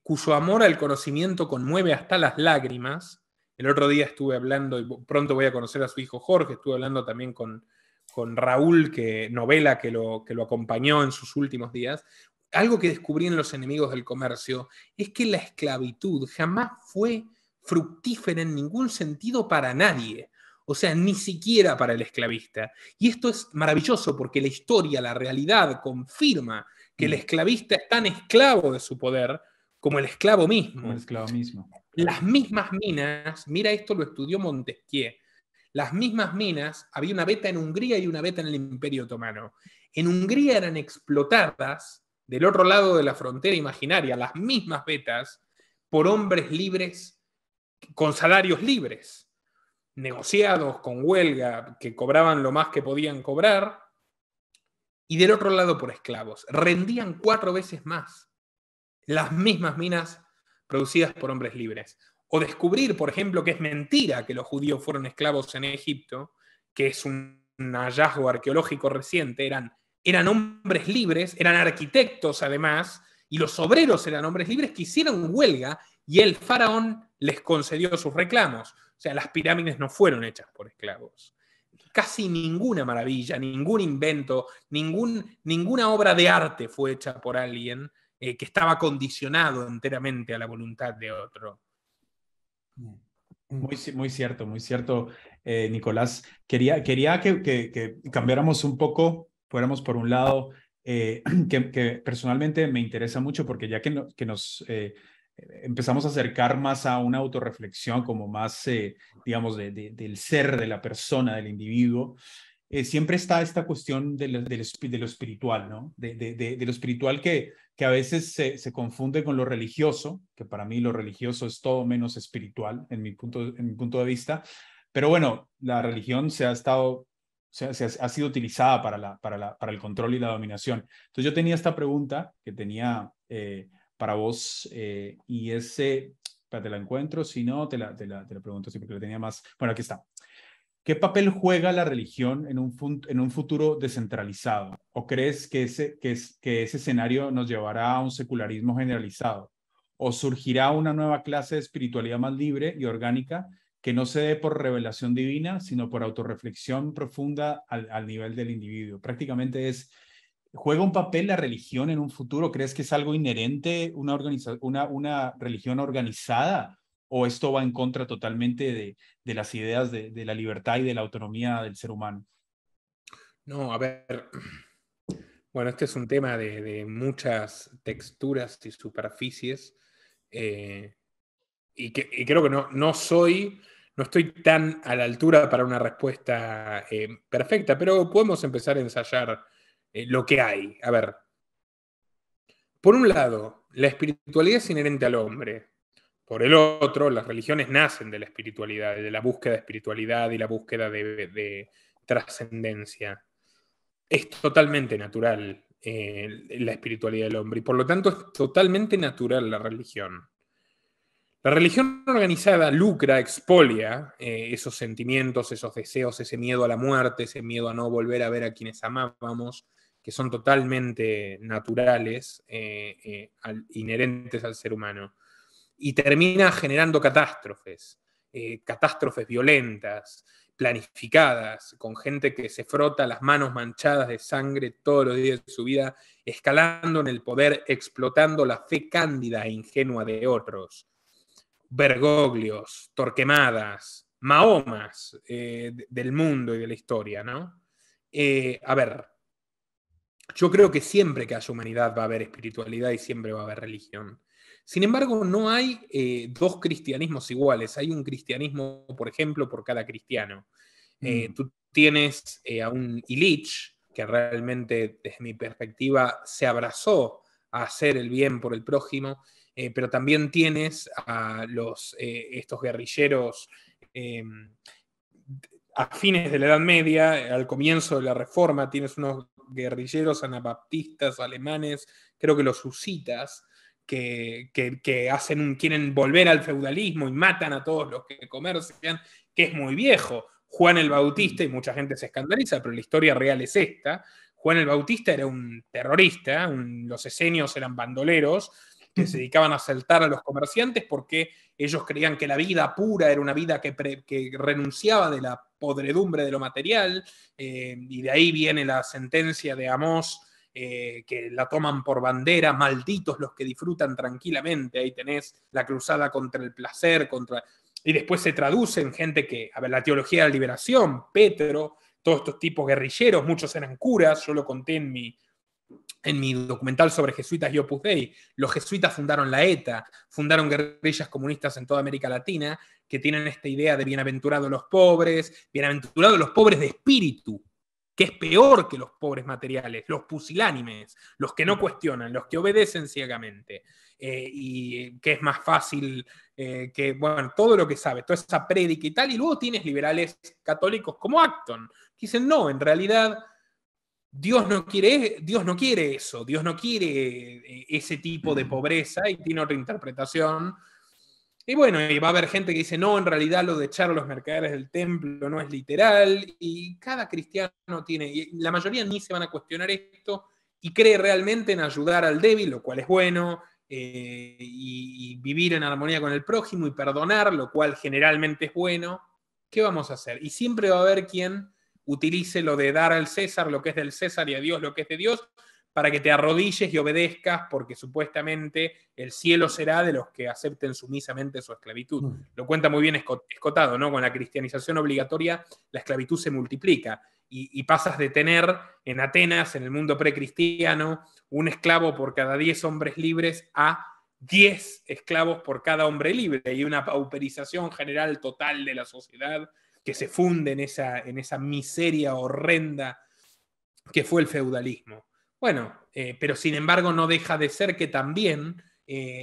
cuyo amor al conocimiento conmueve hasta las lágrimas. El otro día estuve hablando, y pronto voy a conocer a su hijo Jorge, estuve hablando también con Raúl, novela que lo acompañó en sus últimos días. Algo que descubrí en Los enemigos del comercio es que la esclavitud jamás fue fructífera en ningún sentido para nadie. O sea, ni siquiera para el esclavista. Y esto es maravilloso porque la historia, la realidad, confirma que el esclavista es tan esclavo de su poder como el esclavo mismo. Como el esclavo mismo. Las mismas minas, mira, esto lo estudió Montesquieu, las mismas minas, había una beta en Hungría y una beta en el Imperio Otomano. En Hungría eran explotadas del otro lado de la frontera imaginaria, las mismas betas, por hombres libres con salarios libres, negociados con huelga, que cobraban lo más que podían cobrar, y del otro lado por esclavos. Rendían 4 veces más. Las mismas minas producidas por hombres libres. O descubrir, por ejemplo, que es mentira que los judíos fueron esclavos en Egipto, que es un hallazgo arqueológico reciente, eran hombres libres, eran arquitectos además, y los obreros eran hombres libres que hicieron huelga y el faraón les concedió sus reclamos. O sea, las pirámides no fueron hechas por esclavos. Casi ninguna maravilla, ningún invento, ninguna obra de arte fue hecha por alguien que estaba condicionado enteramente a la voluntad de otro. Muy cierto, Nicolás. Quería que cambiáramos un poco, fuéramos por un lado, que personalmente me interesa mucho, porque ya que nos empezamos a acercar más a una autorreflexión, como más, digamos, del ser, de la persona, del individuo, siempre está esta cuestión de lo espiritual, ¿no? De lo espiritual que a veces se confunde con lo religioso, que para mí lo religioso es todo menos espiritual, en mi punto de vista. Pero bueno, la religión ha sido utilizada para el control y la dominación. Entonces yo tenía esta pregunta que tenía para vos, y espérate, la encuentro, si no, te la pregunto, sí, porque la tenía más. Bueno, aquí está. ¿Qué papel juega la religión en un futuro descentralizado? ¿O crees que que ese escenario nos llevará a un secularismo generalizado? ¿O surgirá una nueva clase de espiritualidad más libre y orgánica que no se dé por revelación divina, sino por autorreflexión profunda al nivel del individuo? Prácticamente ¿juega un papel la religión en un futuro? ¿Crees que es algo inherente, una religión organizada? ¿O esto va en contra totalmente de las ideas de la libertad y de la autonomía del ser humano? No, a ver, bueno, este es un tema de muchas texturas y superficies, eh, y creo que no estoy tan a la altura para una respuesta perfecta, pero podemos empezar a ensayar lo que hay. A ver, por un lado, la espiritualidad es inherente al hombre. Por el otro, las religiones nacen de la espiritualidad, de la búsqueda de espiritualidad y la búsqueda de trascendencia. Es totalmente natural la espiritualidad del hombre y por lo tanto es totalmente natural la religión. La religión organizada lucra, expolia esos sentimientos, esos deseos, ese miedo a la muerte, ese miedo a no volver a ver a quienes amábamos, que son totalmente naturales, inherentes al ser humano. Y termina generando catástrofes, catástrofes violentas, planificadas, con gente que se frota las manos manchadas de sangre todos los días de su vida, escalando en el poder, explotando la fe cándida e ingenua de otros. Bergoglios, Torquemadas, Mahomas del mundo y de la historia, ¿no? A ver, yo creo que siempre que haya humanidad va a haber espiritualidad y siempre va a haber religión. Sin embargo, no hay dos cristianismos iguales. Hay un cristianismo, por ejemplo, por cada cristiano. Tú tienes a un Illich, que realmente, desde mi perspectiva, se abrazó a hacer el bien por el prójimo, pero también tienes a estos guerrilleros a fines de la Edad Media, al comienzo de la Reforma, tienes unos guerrilleros anabaptistas alemanes, creo que los husitas, que quieren volver al feudalismo y matan a todos los que comercian, que es muy viejo. Juan el Bautista, y mucha gente se escandaliza, pero la historia real es esta. Juan el Bautista era un terrorista, los esenios eran bandoleros que se dedicaban a asaltar a los comerciantes porque ellos creían que la vida pura era una vida que renunciaba de la podredumbre de lo material, y de ahí viene la sentencia de Amós, que la toman por bandera, malditos los que disfrutan tranquilamente. Ahí tenés la cruzada contra el placer, y después se traduce en gente que, a ver, la teología de la liberación, Petro, todos estos tipos guerrilleros, muchos eran curas, yo lo conté en mi documental sobre jesuitas y Opus Dei. Los jesuitas fundaron la ETA, fundaron guerrillas comunistas en toda América Latina, que tienen esta idea de bienaventurados los pobres de espíritu, que es peor que los pobres materiales, los pusilánimes, los que no cuestionan, los que obedecen ciegamente, y que es más fácil bueno, todo lo que sabe, toda esa prédica y tal. Y luego tienes liberales católicos como Acton, que dicen, no, en realidad Dios no quiere eso, Dios no quiere ese tipo de pobreza, y tiene otra interpretación. Y bueno, y va a haber gente que dice, no, en realidad lo de echar a los mercaderes del templo no es literal, y cada cristiano tiene, y la mayoría ni se van a cuestionar esto, y cree realmente en ayudar al débil, lo cual es bueno, y vivir en armonía con el prójimo y perdonar, lo cual generalmente es bueno. ¿Qué vamos a hacer? Y siempre va a haber quien utilice lo de dar al César lo que es del César y a Dios lo que es de Dios, para que te arrodilles y obedezcas, porque supuestamente el cielo será de los que acepten sumisamente su esclavitud. Lo cuenta muy bien Escotado, ¿no? Con la cristianización obligatoria, la esclavitud se multiplica, y pasas de tener en Atenas, en el mundo precristiano, un esclavo por cada 10 hombres libres a 10 esclavos por cada hombre libre, y una pauperización general total de la sociedad que se funde en esa miseria horrenda que fue el feudalismo. Bueno, pero sin embargo no deja de ser que también,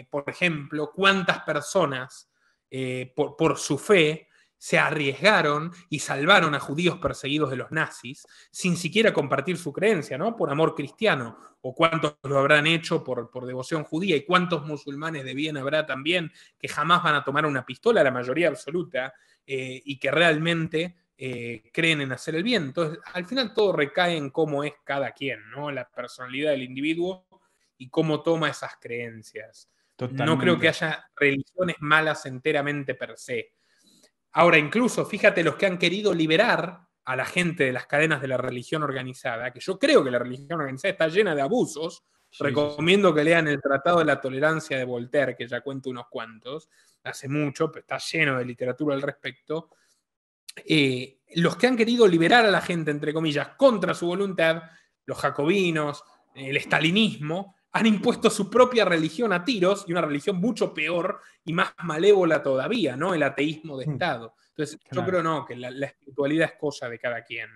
por ejemplo, cuántas personas por su fe se arriesgaron y salvaron a judíos perseguidos de los nazis sin siquiera compartir su creencia, ¿no? Por amor cristiano. O cuántos lo habrán hecho por devoción judía, y cuántos musulmanes de bien habrá también que jamás van a tomar una pistola, la mayoría absoluta, y que realmente creen en hacer el bien. Entonces, al final todo recae en cómo es cada quien, ¿no? La personalidad del individuo y cómo toma esas creencias. No creo que Totalmente. haya religiones malas enteramente per se. Ahora, incluso, fíjate los que han querido liberar a la gente de las cadenas de la religión organizada, que yo creo que la religión organizada está llena de abusos. Sí, sí, sí. Recomiendo que lean el Tratado de la Tolerancia de Voltaire, que ya cuento unos cuantos, hace mucho, pero está lleno de literatura al respecto. Los que han querido liberar a la gente, entre comillas, contra su voluntad, los jacobinos, el estalinismo, han impuesto su propia religión a tiros, y una religión mucho peor y más malévola todavía, ¿no? El ateísmo de Estado. Entonces, yo Claro, creo no, que la espiritualidad es cosa de cada quien.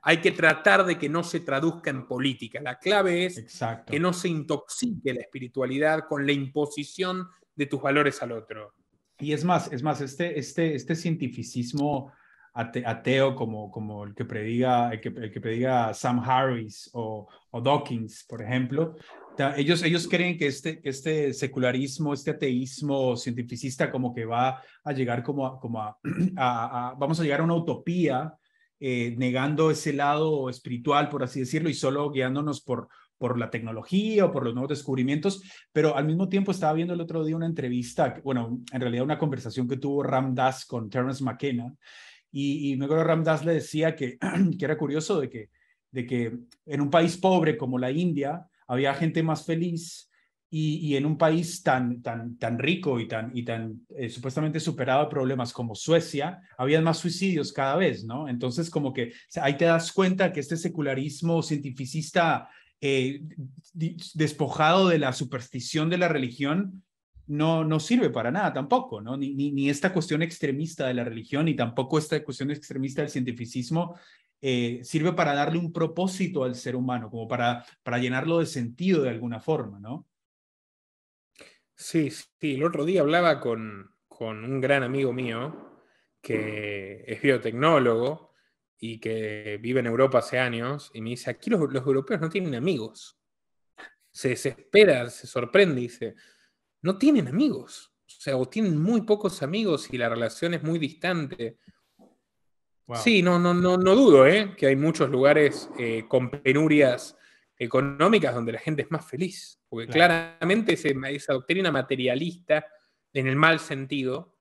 Hay que tratar de que no se traduzca en política. La clave es que exacto. no se intoxique la espiritualidad con la imposición de tus valores al otro. Y es más, este cientificismo ateo como el que prediga Sam Harris o Dawkins, por ejemplo, ellos creen que este secularismo, este ateísmo cientificista como que va a llegar vamos a llegar a una utopía, negando ese lado espiritual, por así decirlo, y solo guiándonos por la tecnología o por los nuevos descubrimientos, pero al mismo tiempo estaba viendo el otro día una entrevista, bueno, en realidad una conversación que tuvo Ram Dass con Terence McKenna, y me acuerdo Ram Dass le decía que era curioso de que en un país pobre como la India había gente más feliz y en un país tan rico y tan supuestamente superado de problemas como Suecia, había más suicidios cada vez, ¿no? Entonces como que o sea, ahí te das cuenta que este secularismo cientificista despojado de la superstición de la religión, no sirve para nada tampoco, ¿no? Ni esta cuestión extremista de la religión, ni tampoco esta cuestión extremista del cientificismo sirve para darle un propósito al ser humano, como para llenarlo de sentido de alguna forma, ¿no? Sí, sí, el otro día hablaba con un gran amigo mío que es biotecnólogo y que vive en Europa hace años, y me dice, aquí los europeos no tienen amigos. Se desespera, se sorprende y dice, no tienen amigos. O sea, o tienen muy pocos amigos y la relación es muy distante. Wow. Sí, no dudo, que hay muchos lugares con penurias económicas donde la gente es más feliz, porque Claro. claramente esa doctrina materialista, en el mal sentido,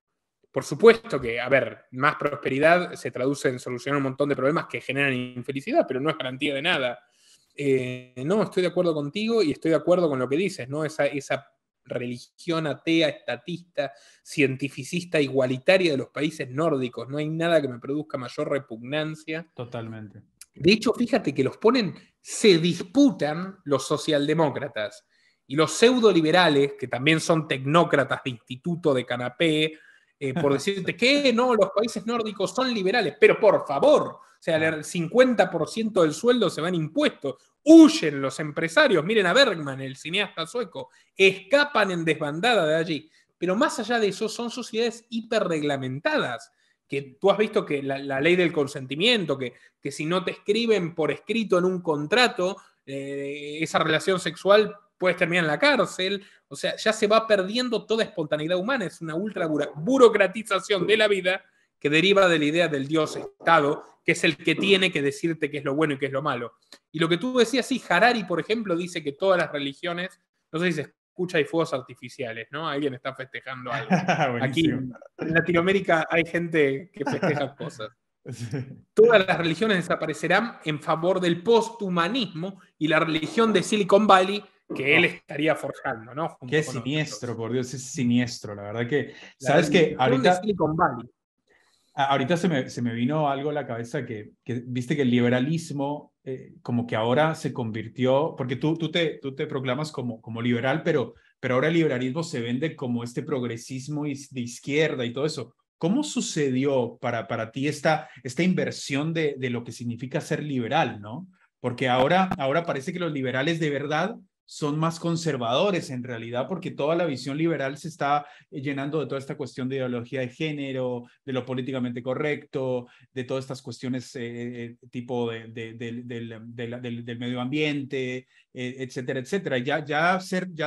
por supuesto que, a ver, más prosperidad se traduce en solucionar un montón de problemas que generan infelicidad, pero no es garantía de nada. No, estoy de acuerdo contigo y estoy de acuerdo con lo que dices, ¿no? Esa religión atea, estatista, cientificista, igualitaria de los países nórdicos. No hay nada que me produzca mayor repugnancia. Totalmente. De hecho, fíjate que se disputan los socialdemócratas y los pseudoliberales, que también son tecnócratas de instituto de canapé, por decirte que no, los países nórdicos son liberales, pero por favor, o sea, Claro. el 50% del sueldo se va en impuestos, huyen los empresarios, miren a Bergman, el cineasta sueco, escapan en desbandada de allí, pero más allá de eso son sociedades hiperreglamentadas, que tú has visto que la ley del consentimiento, que si no te escriben por escrito en un contrato, esa relación sexual puedes terminar en la cárcel. O sea, ya se va perdiendo toda espontaneidad humana. Es una ultra burocratización de la vida que deriva de la idea del Dios-Estado, que es el que tiene que decirte qué es lo bueno y qué es lo malo. Y lo que tú decías, sí, Harari, por ejemplo, dice que todas las religiones, no sé si se escucha, hay fuegos artificiales, ¿no? Alguien está festejando algo. Aquí Buenísimo. en Latinoamérica hay gente que festeja cosas. Todas las religiones desaparecerán en favor del posthumanismo y la religión de Silicon Valley que él Oh, estaría forjando, ¿no? qué Junto con siniestro, otros. por Dios, es siniestro. La verdad que, La sabes que religión de ahorita, Silicon Valley. ahorita se me vino algo a la cabeza que viste que el liberalismo como que ahora se convirtió, porque tú te proclamas como liberal, pero ahora el liberalismo se vende como este progresismo de izquierda y todo eso. ¿Cómo sucedió para ti esta inversión de lo que significa ser liberal, ¿no? Porque ahora parece que los liberales de verdad son más conservadores en realidad, porque toda la visión liberal se está llenando de toda esta cuestión de ideología de género, de lo políticamente correcto, de todas estas cuestiones tipo del medio ambiente, etcétera, etcétera. Ya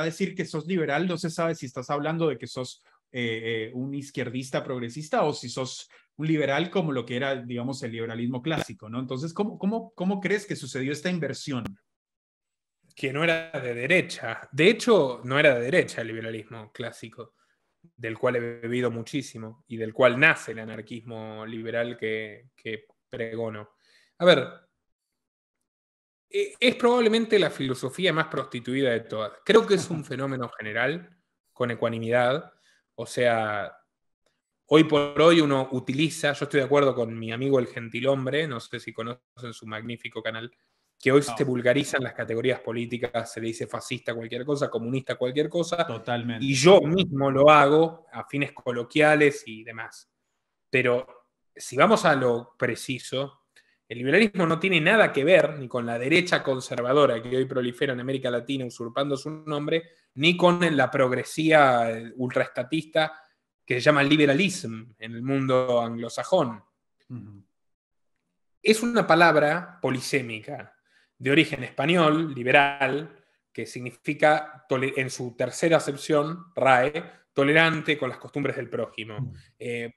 decir que sos liberal no se sabe si estás hablando de que sos un izquierdista progresista o si sos un liberal como lo que era, digamos, el liberalismo clásico, ¿no? Entonces, ¿cómo crees que sucedió esta inversión? Que no era de derecha. De hecho, no era de derecha el liberalismo clásico, del cual he bebido muchísimo y del cual nace el anarquismo liberal que pregono. A ver, es probablemente la filosofía más prostituida de todas. Creo que es un fenómeno general, con ecuanimidad. O sea, hoy por hoy uno utiliza, yo estoy de acuerdo con mi amigo el Gentilhombre, no sé si conocen su magnífico canal, que hoy se vulgarizan las categorías políticas, se le dice fascista cualquier cosa, comunista cualquier cosa, Totalmente. y yo mismo lo hago a fines coloquiales y demás. Pero si vamos a lo preciso, el liberalismo no tiene nada que ver ni con la derecha conservadora que hoy prolifera en América Latina usurpando su nombre, ni con la progresía ultraestatista que se llama liberalism en el mundo anglosajón. Es una palabra polisémica de origen español, liberal, que significa, en su tercera acepción, RAE, tolerante con las costumbres del prójimo,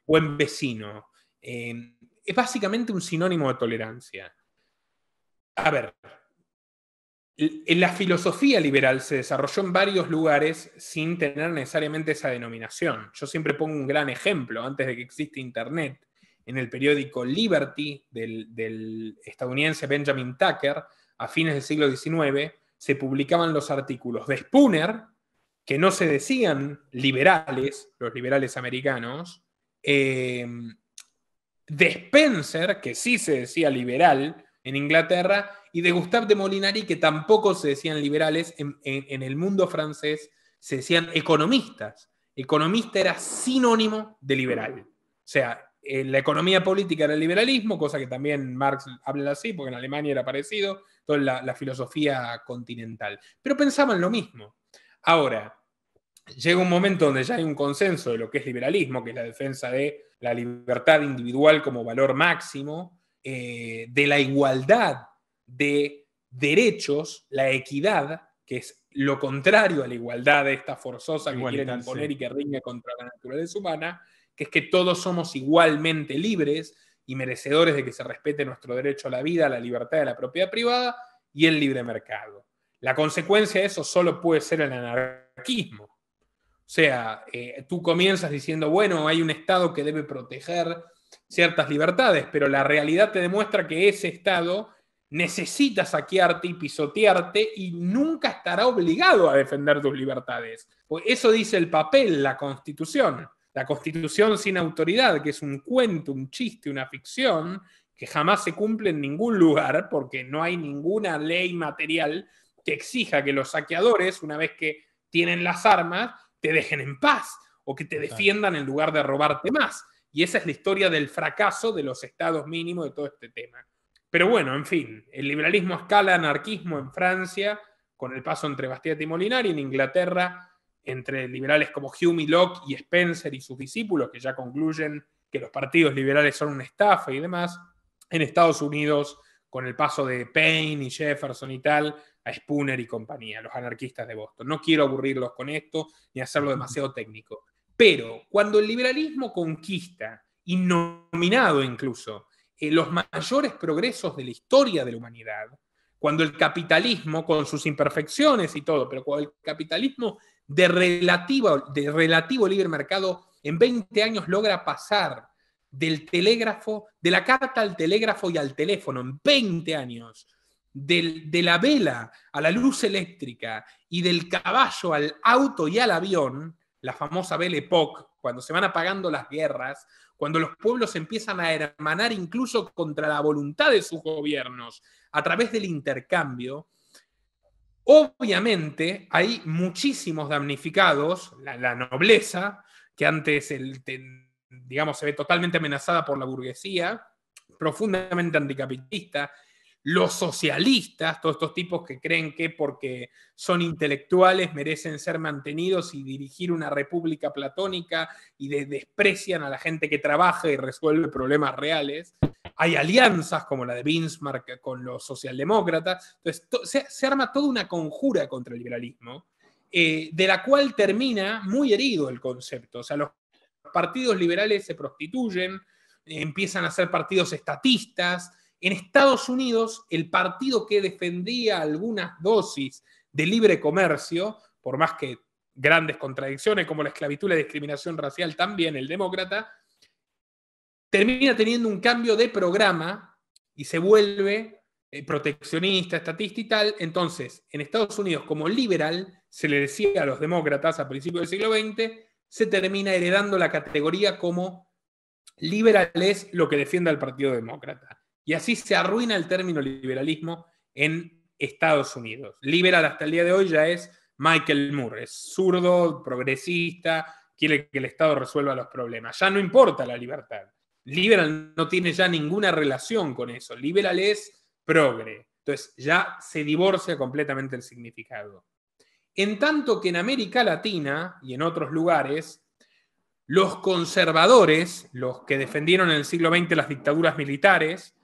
buen vecino. Es básicamente un sinónimo de tolerancia. A ver, la filosofía liberal se desarrolló en varios lugares sin tener necesariamente esa denominación. Yo siempre pongo un gran ejemplo, antes de que exista Internet, en el periódico Liberty del estadounidense Benjamin Tucker, a fines del siglo XIX, se publicaban los artículos de Spooner, que no se decían liberales, los liberales americanos, de Spencer, que sí se decía liberal en Inglaterra, y de Gustave de Molinari, que tampoco se decían liberales, en el mundo francés se decían economistas. Economista era sinónimo de liberal. O sea, la economía política era el liberalismo, cosa que también Marx habla así, porque en Alemania era parecido, toda la filosofía continental. Pero pensaban lo mismo. Ahora, llega un momento donde ya hay un consenso de lo que es liberalismo, que es la defensa de la libertad individual como valor máximo, de la igualdad de derechos, la equidad, que es lo contrario a la igualdad esta forzosa que quieren imponer y que riñe contra la naturaleza humana, que es que todos somos igualmente libres y merecedores de que se respete nuestro derecho a la vida, a la libertad de la propiedad privada y el libre mercado. La consecuencia de eso solo puede ser el anarquismo. O sea, tú comienzas diciendo, bueno, hay un Estado que debe proteger ciertas libertades, pero la realidad te demuestra que ese Estado necesita saquearte y pisotearte y nunca estará obligado a defender tus libertades. Pues eso dice el papel, la Constitución. La Constitución sin autoridad, que es un cuento, un chiste, una ficción, que jamás se cumple en ningún lugar porque no hay ninguna ley material que exija que los saqueadores, una vez que tienen las armas, te dejen en paz o que te defiendan en lugar de robarte más. Y esa es la historia del fracaso de los estados mínimos de todo este tema. Pero bueno, en fin, el liberalismo escala anarquismo en Francia, con el paso entre Bastiat y Molinari, en Inglaterra, entre liberales como Hume y Locke y Spencer y sus discípulos, que ya concluyen que los partidos liberales son una estafa y demás. En Estados Unidos, con el paso de Paine y Jefferson y tal, a Spooner y compañía, los anarquistas de Boston. No quiero aburrirlos con esto ni hacerlo demasiado técnico. Pero cuando el liberalismo conquista, innominado incluso, los mayores progresos de la historia de la humanidad, cuando el capitalismo, con sus imperfecciones y todo, pero cuando el capitalismo de relativo libre mercado en 20 años logra pasar del telégrafo, de la carta al telégrafo y al teléfono en 20 años, de la vela a la luz eléctrica y del caballo al auto y al avión, la famosa Belle Époque, cuando se van apagando las guerras, cuando los pueblos empiezan a hermanar incluso contra la voluntad de sus gobiernos a través del intercambio, obviamente hay muchísimos damnificados, la nobleza, que antes digamos, se ve totalmente amenazada por la burguesía, profundamente anticapitalista, los socialistas, todos estos tipos que creen que porque son intelectuales merecen ser mantenidos y dirigir una república platónica y desprecian a la gente que trabaja y resuelve problemas reales. Hay alianzas como la de Bismarck con los socialdemócratas. Entonces se arma toda una conjura contra el liberalismo, de la cual termina muy herido el concepto. O sea, los partidos liberales se prostituyen, empiezan a ser partidos estatistas. En Estados Unidos, el partido que defendía algunas dosis de libre comercio, por más que grandes contradicciones como la esclavitud y la discriminación racial también, el demócrata, termina teniendo un cambio de programa y se vuelve proteccionista, estatista y tal. Entonces, en Estados Unidos, como liberal, se le decía a los demócratas a principios del siglo XX, se termina heredando la categoría como liberal es lo que defiende al Partido Demócrata. Y así se arruina el término liberalismo en Estados Unidos. Liberal hasta el día de hoy ya es Michael Moore, es zurdo, progresista, quiere que el Estado resuelva los problemas. Ya no importa la libertad. Liberal no tiene ya ninguna relación con eso. Liberal es progre. Entonces ya se divorcia completamente el significado. En tanto que en América Latina y en otros lugares, los conservadores, los que defendieron en el siglo XX las dictaduras militares,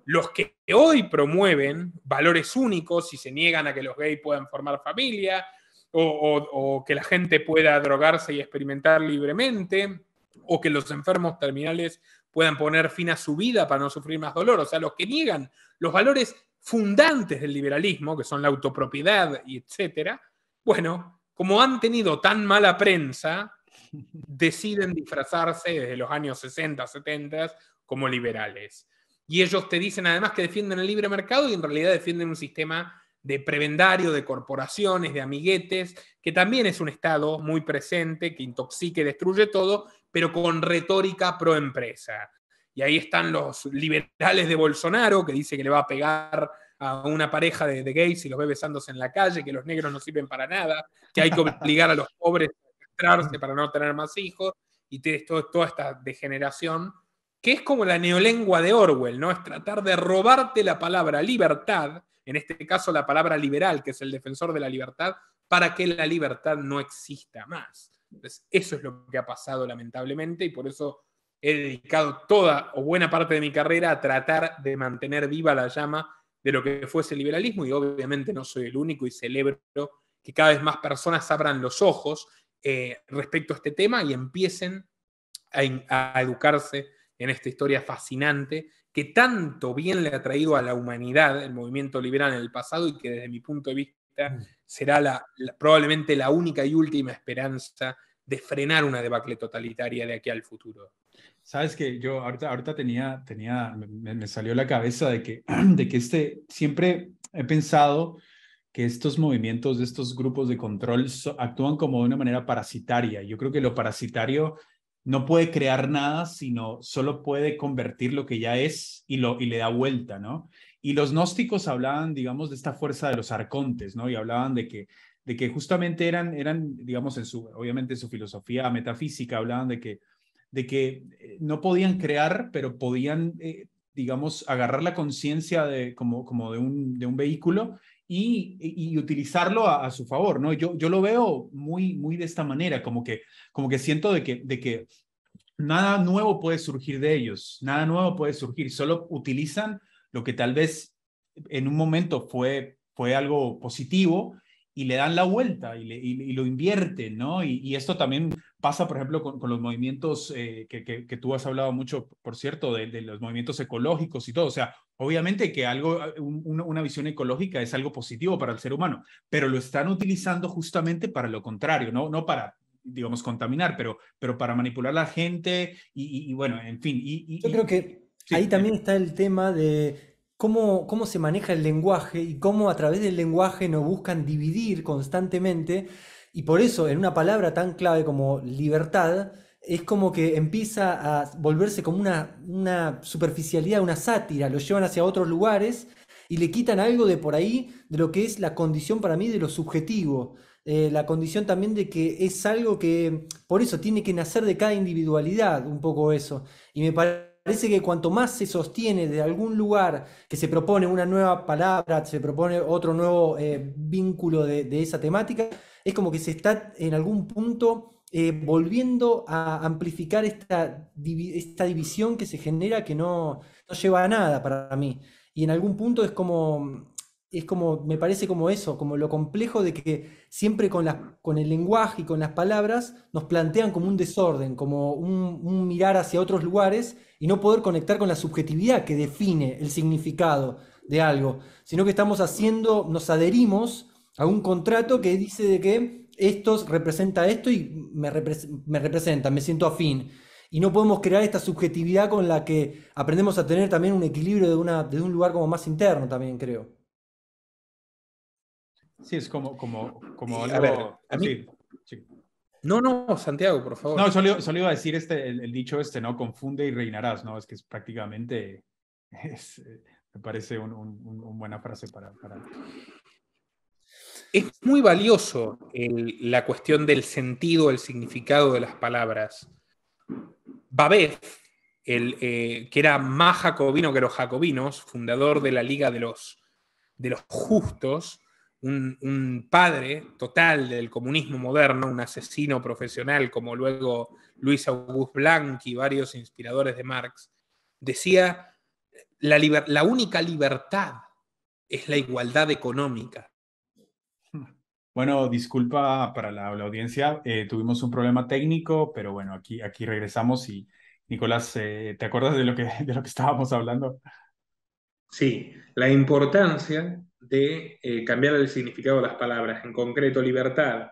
los que hoy promueven valores únicos y se niegan a que los gays puedan formar familia o que la gente pueda drogarse y experimentar libremente, o que los enfermos terminales puedan poner fin a su vida para no sufrir más dolor. O sea, los que niegan los valores fundantes del liberalismo, que son la autopropiedad y etcétera, bueno, como han tenido tan mala prensa, deciden disfrazarse desde los años 60, 70 como liberales. Y ellos te dicen además que defienden el libre mercado y en realidad defienden un sistema de prebendario, de corporaciones, de amiguetes, que también es un Estado muy presente, que intoxica y destruye todo, pero con retórica pro empresa. Y ahí están los liberales de Bolsonaro, que dice que le va a pegar a una pareja de gays y los ve besándose en la calle, que los negros no sirven para nada, que hay que obligar a los pobres a registrarse para no tener más hijos, y toda esta degeneración, que es como la neolengua de Orwell, ¿no? Es tratar de robarte la palabra libertad, en este caso la palabra liberal, que es el defensor de la libertad, para que la libertad no exista más. Entonces, eso es lo que ha pasado lamentablemente, y por eso he dedicado toda o buena parte de mi carrera a tratar de mantener viva la llama de lo que fuese el liberalismo, y obviamente no soy el único y celebro que cada vez más personas abran los ojos respecto a este tema y empiecen a educarse en esta historia fascinante que tanto bien le ha traído a la humanidad el movimiento liberal en el pasado, y que desde mi punto de vista será probablemente la única y última esperanza de frenar una debacle totalitaria de aquí al futuro. Sabes que yo ahorita me salió la cabeza de que, siempre he pensado que estos movimientos, de estos grupos de control actúan como de una manera parasitaria. Yo creo que lo parasitario no puede crear nada, sino solo puede convertir lo que ya es y le da vuelta, ¿no? Y los gnósticos hablaban, digamos, de esta fuerza de los arcontes, ¿no? Y hablaban de que justamente eran digamos, obviamente en su filosofía metafísica, hablaban de que no podían crear, pero podían, digamos, agarrar la conciencia como de un vehículo y utilizarlo a su favor, ¿no? Yo lo veo muy de esta manera, como que siento de que nada nuevo puede surgir de ellos, nada nuevo puede surgir, solo utilizan lo que tal vez en un momento fue algo positivo y le dan la vuelta y lo invierten, ¿no? Y esto también pasa, por ejemplo, con los movimientos que tú has hablado mucho, por cierto, de los movimientos ecológicos y todo. O sea, obviamente que una visión ecológica es algo positivo para el ser humano, pero lo están utilizando justamente para lo contrario, no para, digamos, contaminar, pero para manipular a la gente y bueno, en fin. Yo creo que Sí, ahí también está el tema de cómo se maneja el lenguaje y cómo a través del lenguaje nos buscan dividir constantemente. Y por eso, en una palabra tan clave como libertad, es como que empieza a volverse como una superficialidad, una sátira, lo llevan hacia otros lugares y le quitan algo de por ahí, de lo que es la condición para mí de lo subjetivo. La condición también de que es algo que, por eso, tiene que nacer de cada individualidad, un poco eso. Y me parece que cuanto más se sostiene de algún lugar que se propone una nueva palabra, se propone otro nuevo vínculo de esa temática, es como que se está en algún punto volviendo a amplificar esta división que se genera, que no lleva a nada para mí. Y en algún punto es como es como, me parece como eso, como lo complejo de que siempre con el lenguaje y con las palabras nos plantean como un desorden, como un mirar hacia otros lugares y no poder conectar con la subjetividad que define el significado de algo, sino que estamos haciendo, nos adherimos a un contrato que dice de que esto representa esto y me representa, me siento afín. Y no podemos crear esta subjetividad con la que aprendemos a tener también un equilibrio de un lugar como más interno también, creo. Sí, es como A ver, algo, a mí... sí, sí. No, no, Santiago, por No, favor. solo iba a decir el dicho ¿no? Confunde y reinarás, ¿no? Es que es prácticamente, me parece una buena frase para... Es muy valioso la cuestión del sentido, el significado de las palabras. Babet, que era más jacobino que los jacobinos, fundador de la Liga de los Justos, un padre total del comunismo moderno, un asesino profesional como luego Luis Auguste Blanc y varios inspiradores de Marx, decía, la única libertad es la igualdad económica. Bueno, disculpa para la audiencia, tuvimos un problema técnico, pero bueno, aquí regresamos y Nicolás, ¿te acuerdas de lo que estábamos hablando? Sí, la importancia de cambiar el significado de las palabras, en concreto libertad.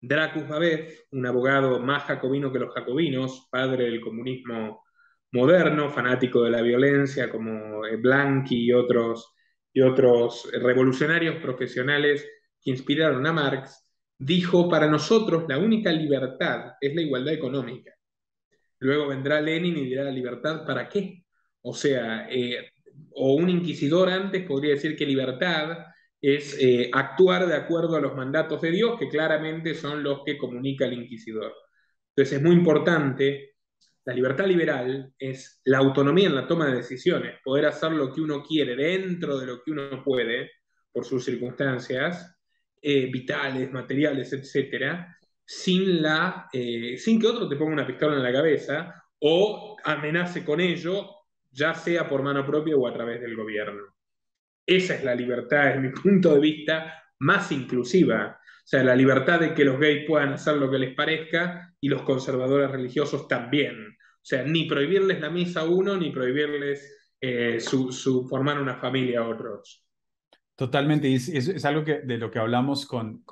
Dracus Babet, un abogado más jacobino que los jacobinos, padre del comunismo moderno, fanático de la violencia, como Blanqui y otros revolucionarios profesionales que inspiraron a Marx, dijo, para nosotros la única libertad es la igualdad económica. Luego vendrá Lenin y dirá, ¿la libertad para qué? O sea, o un inquisidor antes podría decir que libertad es actuar de acuerdo a los mandatos de Dios, que claramente son los que comunica el inquisidor. Entonces es muy importante, la libertad liberal es la autonomía en la toma de decisiones, poder hacer lo que uno quiere dentro de lo que uno puede, por sus circunstancias vitales, materiales, etcétera, sin que otro te ponga una pistola en la cabeza o amenace con ello, ya sea por mano propia o a través del gobierno. Esa es la libertad, desde mi punto de vista, más inclusiva. O sea, la libertad de que los gays puedan hacer lo que les parezca y los conservadores religiosos también. O sea, ni prohibirles la misa a uno, ni prohibirles formar una familia a otros. Totalmente, y es algo de lo que hablamos con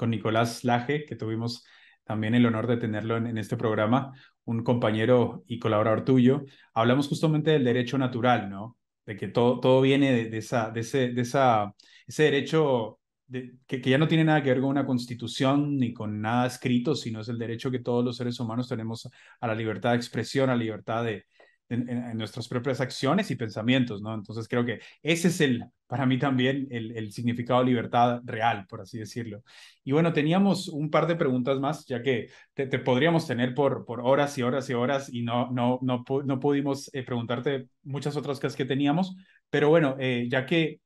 Nicolás Laje, que tuvimos también el honor de tenerlo en este programa, un compañero y colaborador tuyo. Hablamos justamente del derecho natural, ¿no? De que todo viene ese derecho que ya no tiene nada que ver con una constitución ni con nada escrito, sino es el derecho que todos los seres humanos tenemos a la libertad de expresión, a la libertad en nuestras propias acciones y pensamientos, ¿no? Entonces creo que ese es para mí también el significado de libertad real, por así decirlo. Y bueno, teníamos un par de preguntas más, ya que te podríamos tener por horas y horas y horas y no pudimos preguntarte muchas otras cosas que teníamos, pero bueno, ya que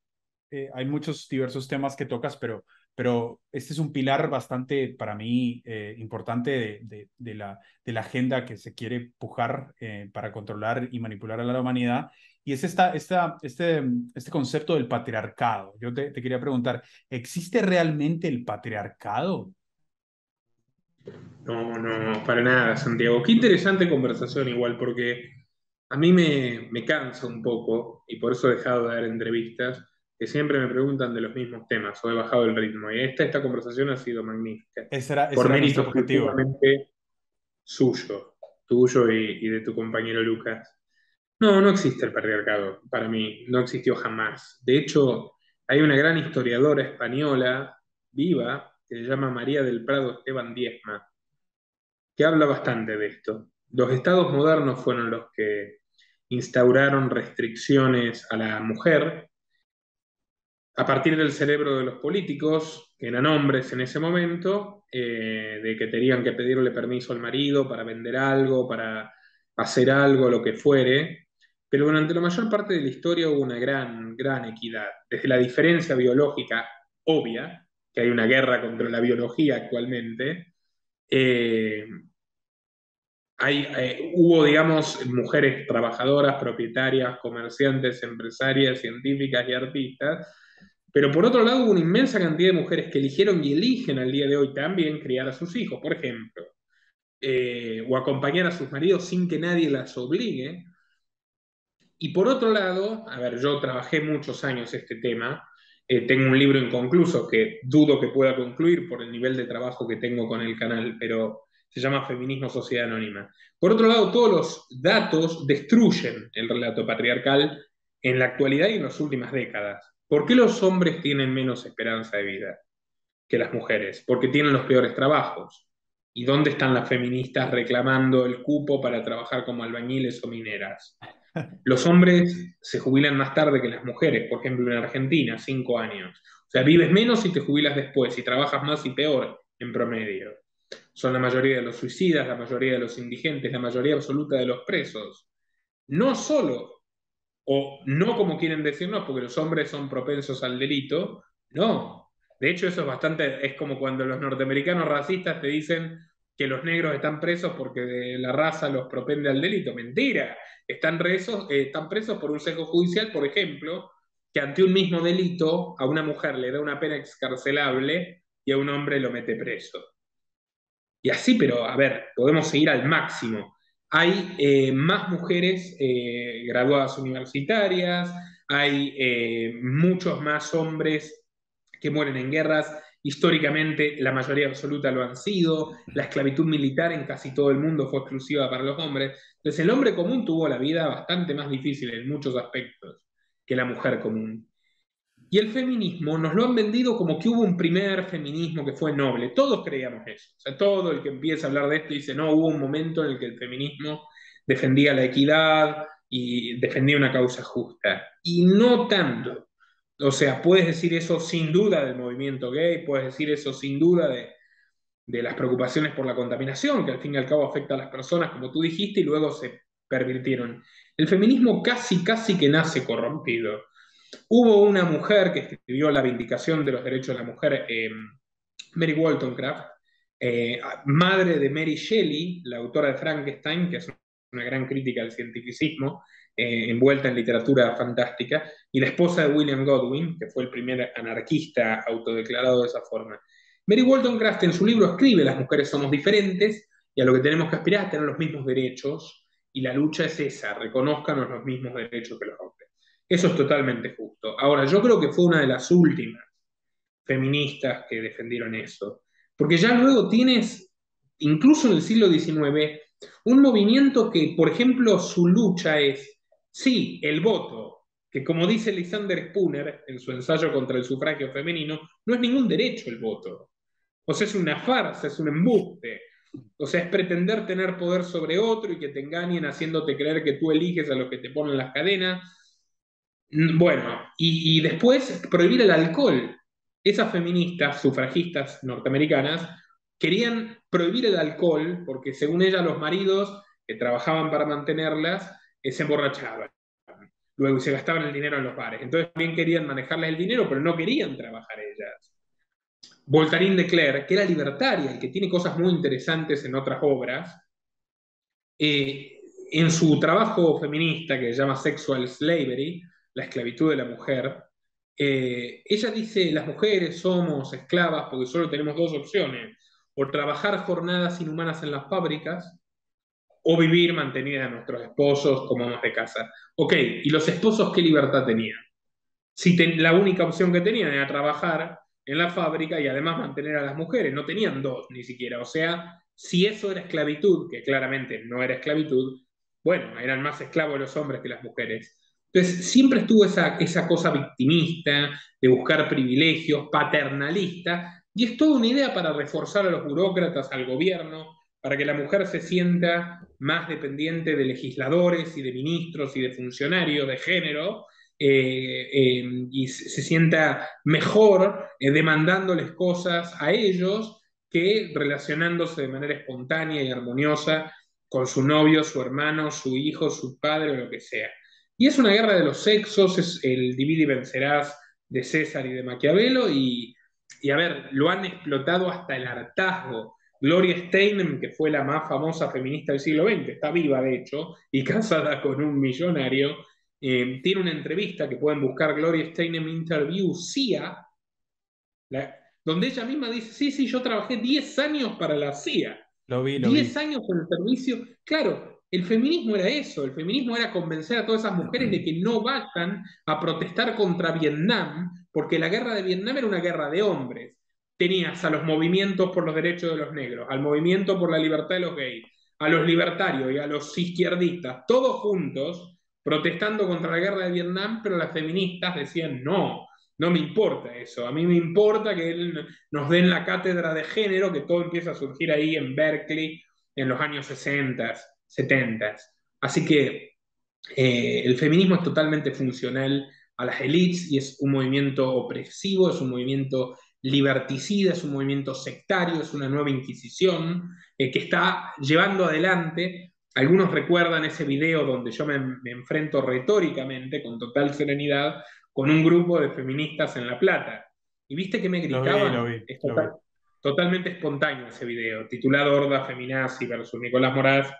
hay muchos diversos temas que tocas, pero este es un pilar bastante para mí importante de la agenda que se quiere pujar para controlar y manipular a la humanidad. Y es este concepto del patriarcado. Yo te quería preguntar, ¿existe realmente el patriarcado? No, no, para nada, Santiago. Qué interesante conversación igual, porque a mí me cansa un poco, y por eso he dejado de dar entrevistas, que siempre me preguntan de los mismos temas, o he bajado el ritmo. Y esta conversación ha sido magnífica, Ese por era nuestro mérito objetivo. exclusivamente suyo, tuyo y de tu compañero Lucas. No, no existe el patriarcado, para mí, no existió jamás. De hecho, hay una gran historiadora española viva que se llama María del Prado Esteban Diezma, que habla bastante de esto. Los estados modernos fueron los que instauraron restricciones a la mujer a partir del cerebro de los políticos, que eran hombres en ese momento, de que tenían que pedirle permiso al marido para vender algo, para hacer algo, lo que fuere. Pero durante la mayor parte de la historia hubo una gran equidad, desde la diferencia biológica obvia, que hay una guerra contra la biología actualmente, eh, hubo, digamos, mujeres trabajadoras, propietarias, comerciantes, empresarias, científicas y artistas Pero por otro lado, hubo una inmensa cantidad de mujeres que eligieron y eligen al día de hoy también criar a sus hijos, por ejemplo, o acompañar a sus maridos sin que nadie las obligue. Y por otro lado, a ver, yo trabajé muchos años este tema, tengo un libro inconcluso que dudo que pueda concluir por el nivel de trabajo que tengo con el canal, pero se llama Feminismo, Sociedad Anónima. Por otro lado, todos los datos destruyen el relato patriarcal en la actualidad y en las últimas décadas. ¿Por qué los hombres tienen menos esperanza de vida que las mujeres? Porque tienen los peores trabajos. ¿Y dónde están las feministas reclamando el cupo para trabajar como albañiles o mineras? Los hombres se jubilan más tarde que las mujeres, por ejemplo en Argentina, 5 años. O sea, vives menos y te jubilas después, y trabajas más y peor en promedio. Son la mayoría de los suicidas, la mayoría de los indigentes, la mayoría absoluta de los presos. No solo, o no como quieren decirnos, porque los hombres son propensos al delito, no. De hecho, eso es bastante, es como cuando los norteamericanos racistas te dicen que los negros están presos porque la raza los propende al delito. Mentira. Están presos por un sesgo judicial, por ejemplo, que ante un mismo delito a una mujer le da una pena excarcelable y a un hombre lo mete preso. Y así, pero a ver, podemos seguir al máximo. Hay más mujeres graduadas universitarias, hay muchos más hombres que mueren en guerras. Históricamente, la mayoría absoluta lo han sido. La esclavitud militar en casi todo el mundo fue exclusiva para los hombres. Entonces, el hombre común tuvo la vida bastante más difícil en muchos aspectos que la mujer común. Y el feminismo nos lo han vendido como que hubo un primer feminismo que fue noble. Todos creíamos eso. O sea, todo el que empieza a hablar de esto dice, no, hubo un momento en el que el feminismo defendía la equidad y defendía una causa justa. Y no tanto. O sea, puedes decir eso sin duda del movimiento gay, puedes decir eso sin duda de las preocupaciones por la contaminación, que al fin y al cabo afecta a las personas, como tú dijiste, y luego se pervirtieron. El feminismo casi que nace corrompido. Hubo una mujer que escribió La Vindicación de los Derechos de la Mujer, Mary Wollstonecraft, madre de Mary Shelley, la autora de Frankenstein, que es una gran crítica al cientificismo, envuelta en literatura fantástica, y la esposa de William Godwin, que fue el primer anarquista autodeclarado de esa forma. Mary Wollstonecraft en su libro escribe: las mujeres somos diferentes y a lo que tenemos que aspirar es tener los mismos derechos, y la lucha es esa, reconozcanos los mismos derechos que los hombres. Eso es totalmente justo. Ahora, yo creo que fue una de las últimas feministas que defendieron eso. Porque ya luego tienes, incluso en el siglo XIX, un movimiento que, por ejemplo, su lucha es, sí, el voto, que como dice Lysander Spooner en su ensayo contra el sufragio femenino, no es ningún derecho el voto. O sea, es una farsa, es un embuste. O sea, es pretender tener poder sobre otro y que te engañen haciéndote creer que tú eliges a los que te ponen las cadenas. Bueno, y después prohibir el alcohol. Esas feministas, sufragistas norteamericanas, querían prohibir el alcohol porque según ellas los maridos que trabajaban para mantenerlas se emborrachaban. Luego se gastaban el dinero en los bares. Entonces también querían manejarles el dinero, pero no querían trabajar ellas. Voltaire de Cleyre, que era libertaria y que tiene cosas muy interesantes en otras obras, en su trabajo feminista que se llama Sexual Slavery, la esclavitud de la mujer, ella dice, las mujeres somos esclavas porque solo tenemos dos opciones: o trabajar jornadas inhumanas en las fábricas, o vivir mantenidas a nuestros esposos como amas de casa. Ok, ¿y los esposos qué libertad tenían? Si la única opción que tenían era trabajar en la fábrica y además mantener a las mujeres, no tenían dos ni siquiera. O sea, si eso era esclavitud, que claramente no era esclavitud, bueno, eran más esclavos los hombres que las mujeres. Entonces, siempre estuvo esa cosa victimista, de buscar privilegios, paternalista, y es toda una idea para reforzar a los burócratas, al gobierno, para que la mujer se sienta más dependiente de legisladores y de ministros y de funcionarios de género, y se sienta mejor demandándoles cosas a ellos que relacionándose de manera espontánea y armoniosa con su novio, su hermano, su hijo, su padre o lo que sea. Y es una guerra de los sexos, es el divide y vencerás de César y de Maquiavelo, y a ver, lo han explotado hasta el hartazgo. Gloria Steinem, que fue la más famosa feminista del siglo XX, está viva de hecho y casada con un millonario, tiene una entrevista que pueden buscar, Gloria Steinem Interview CIA, donde ella misma dice, sí, sí, yo trabajé 10 años para la CIA, Lo vi, lo 10 vi. años en el servicio. Claro, el feminismo era eso, el feminismo era convencer a todas esas mujeres de que no vayan a protestar contra Vietnam, porque la guerra de Vietnam era una guerra de hombres. Tenías a los movimientos por los derechos de los negros, al movimiento por la libertad de los gays, a los libertarios y a los izquierdistas, todos juntos protestando contra la guerra de Vietnam, pero las feministas decían no, no me importa eso, a mí me importa que él nos den la cátedra de género, que todo empieza a surgir ahí en Berkeley en los años 60, 70. Así que el feminismo es totalmente funcional a las élites y es un movimiento opresivo, es un movimiento liberticida, es un movimiento sectario, es una nueva inquisición que está llevando adelante. Algunos recuerdan ese video donde yo me enfrento retóricamente, con total serenidad, con un grupo de feministas en La Plata. ¿Y viste que me Lo vi, lo gritaban? vi, Es lo vi. totalmente espontáneo ese video, titulado Horda Feminazi versus Nicolás Moraz.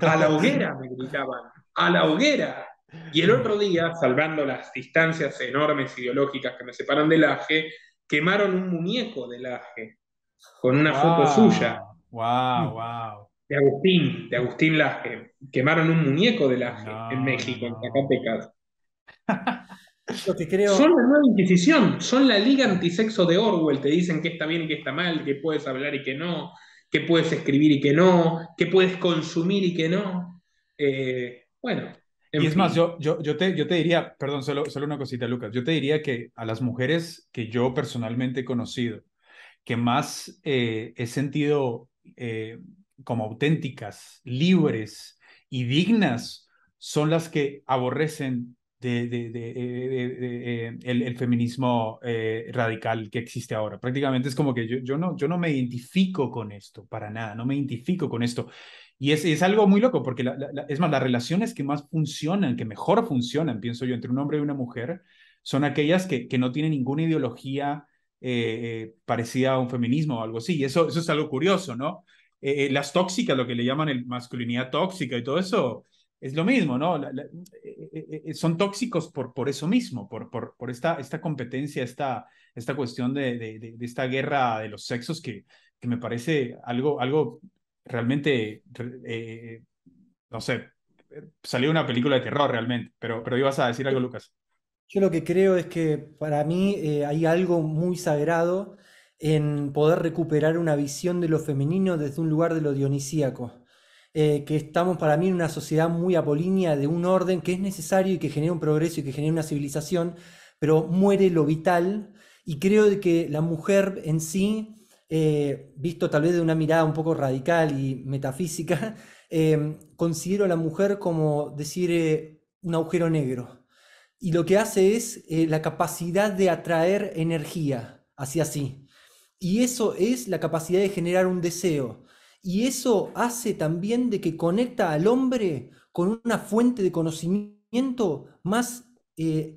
A la hoguera, me gritaban, a la hoguera. Y el otro día, salvando las distancias enormes ideológicas que me separan del AGE, quemaron un muñeco del AGE con una foto suya, Wow, wow, wow. de Agustín Laje. Quemaron un muñeco del AGE en No, no, México, en no. Zacatecas. Lo que Son creo, la nueva Inquisición, son la liga antisexo de Orwell. Te dicen que está bien y que está mal, que puedes hablar y que no, que puedes escribir y que no, que puedes consumir y que no. Bueno, Y en es más, fin. yo te diría, perdón, solo una cosita, Lucas. Yo te diría que a las mujeres que yo personalmente he conocido, que más he sentido como auténticas, libres y dignas, son las que aborrecen el feminismo radical que existe ahora. Prácticamente es como que yo no me identifico con esto, para nada, no me identifico con esto. Y es algo muy loco, porque es más, las relaciones que más funcionan, que mejor funcionan, pienso yo, entre un hombre y una mujer, son aquellas que no tienen ninguna ideología parecida a un feminismo o algo así. Y eso es algo curioso, ¿no? Las tóxicas, lo que le llaman el masculinidad tóxica y todo eso, es lo mismo, ¿no? Son tóxicos por eso mismo, por esta competencia, esta cuestión de esta guerra de los sexos que me parece algo realmente, no sé, salió una película de terror realmente, pero ibas a decir algo, Lucas. yo lo que creo es que para mí hay algo muy sagrado en poder recuperar una visión de lo femenino desde un lugar de lo dionisíaco. Que estamos para mí en una sociedad muy apolínea de un orden que es necesario y que genera un progreso y que genera una civilización, pero muere lo vital y creo de que la mujer en sí, visto tal vez de una mirada un poco radical y metafísica, considero a la mujer como decir un agujero negro y lo que hace es la capacidad de atraer energía hacia sí. Y eso es la capacidad de generar un deseo. Y eso hace también de que conecta al hombre con una fuente de conocimiento más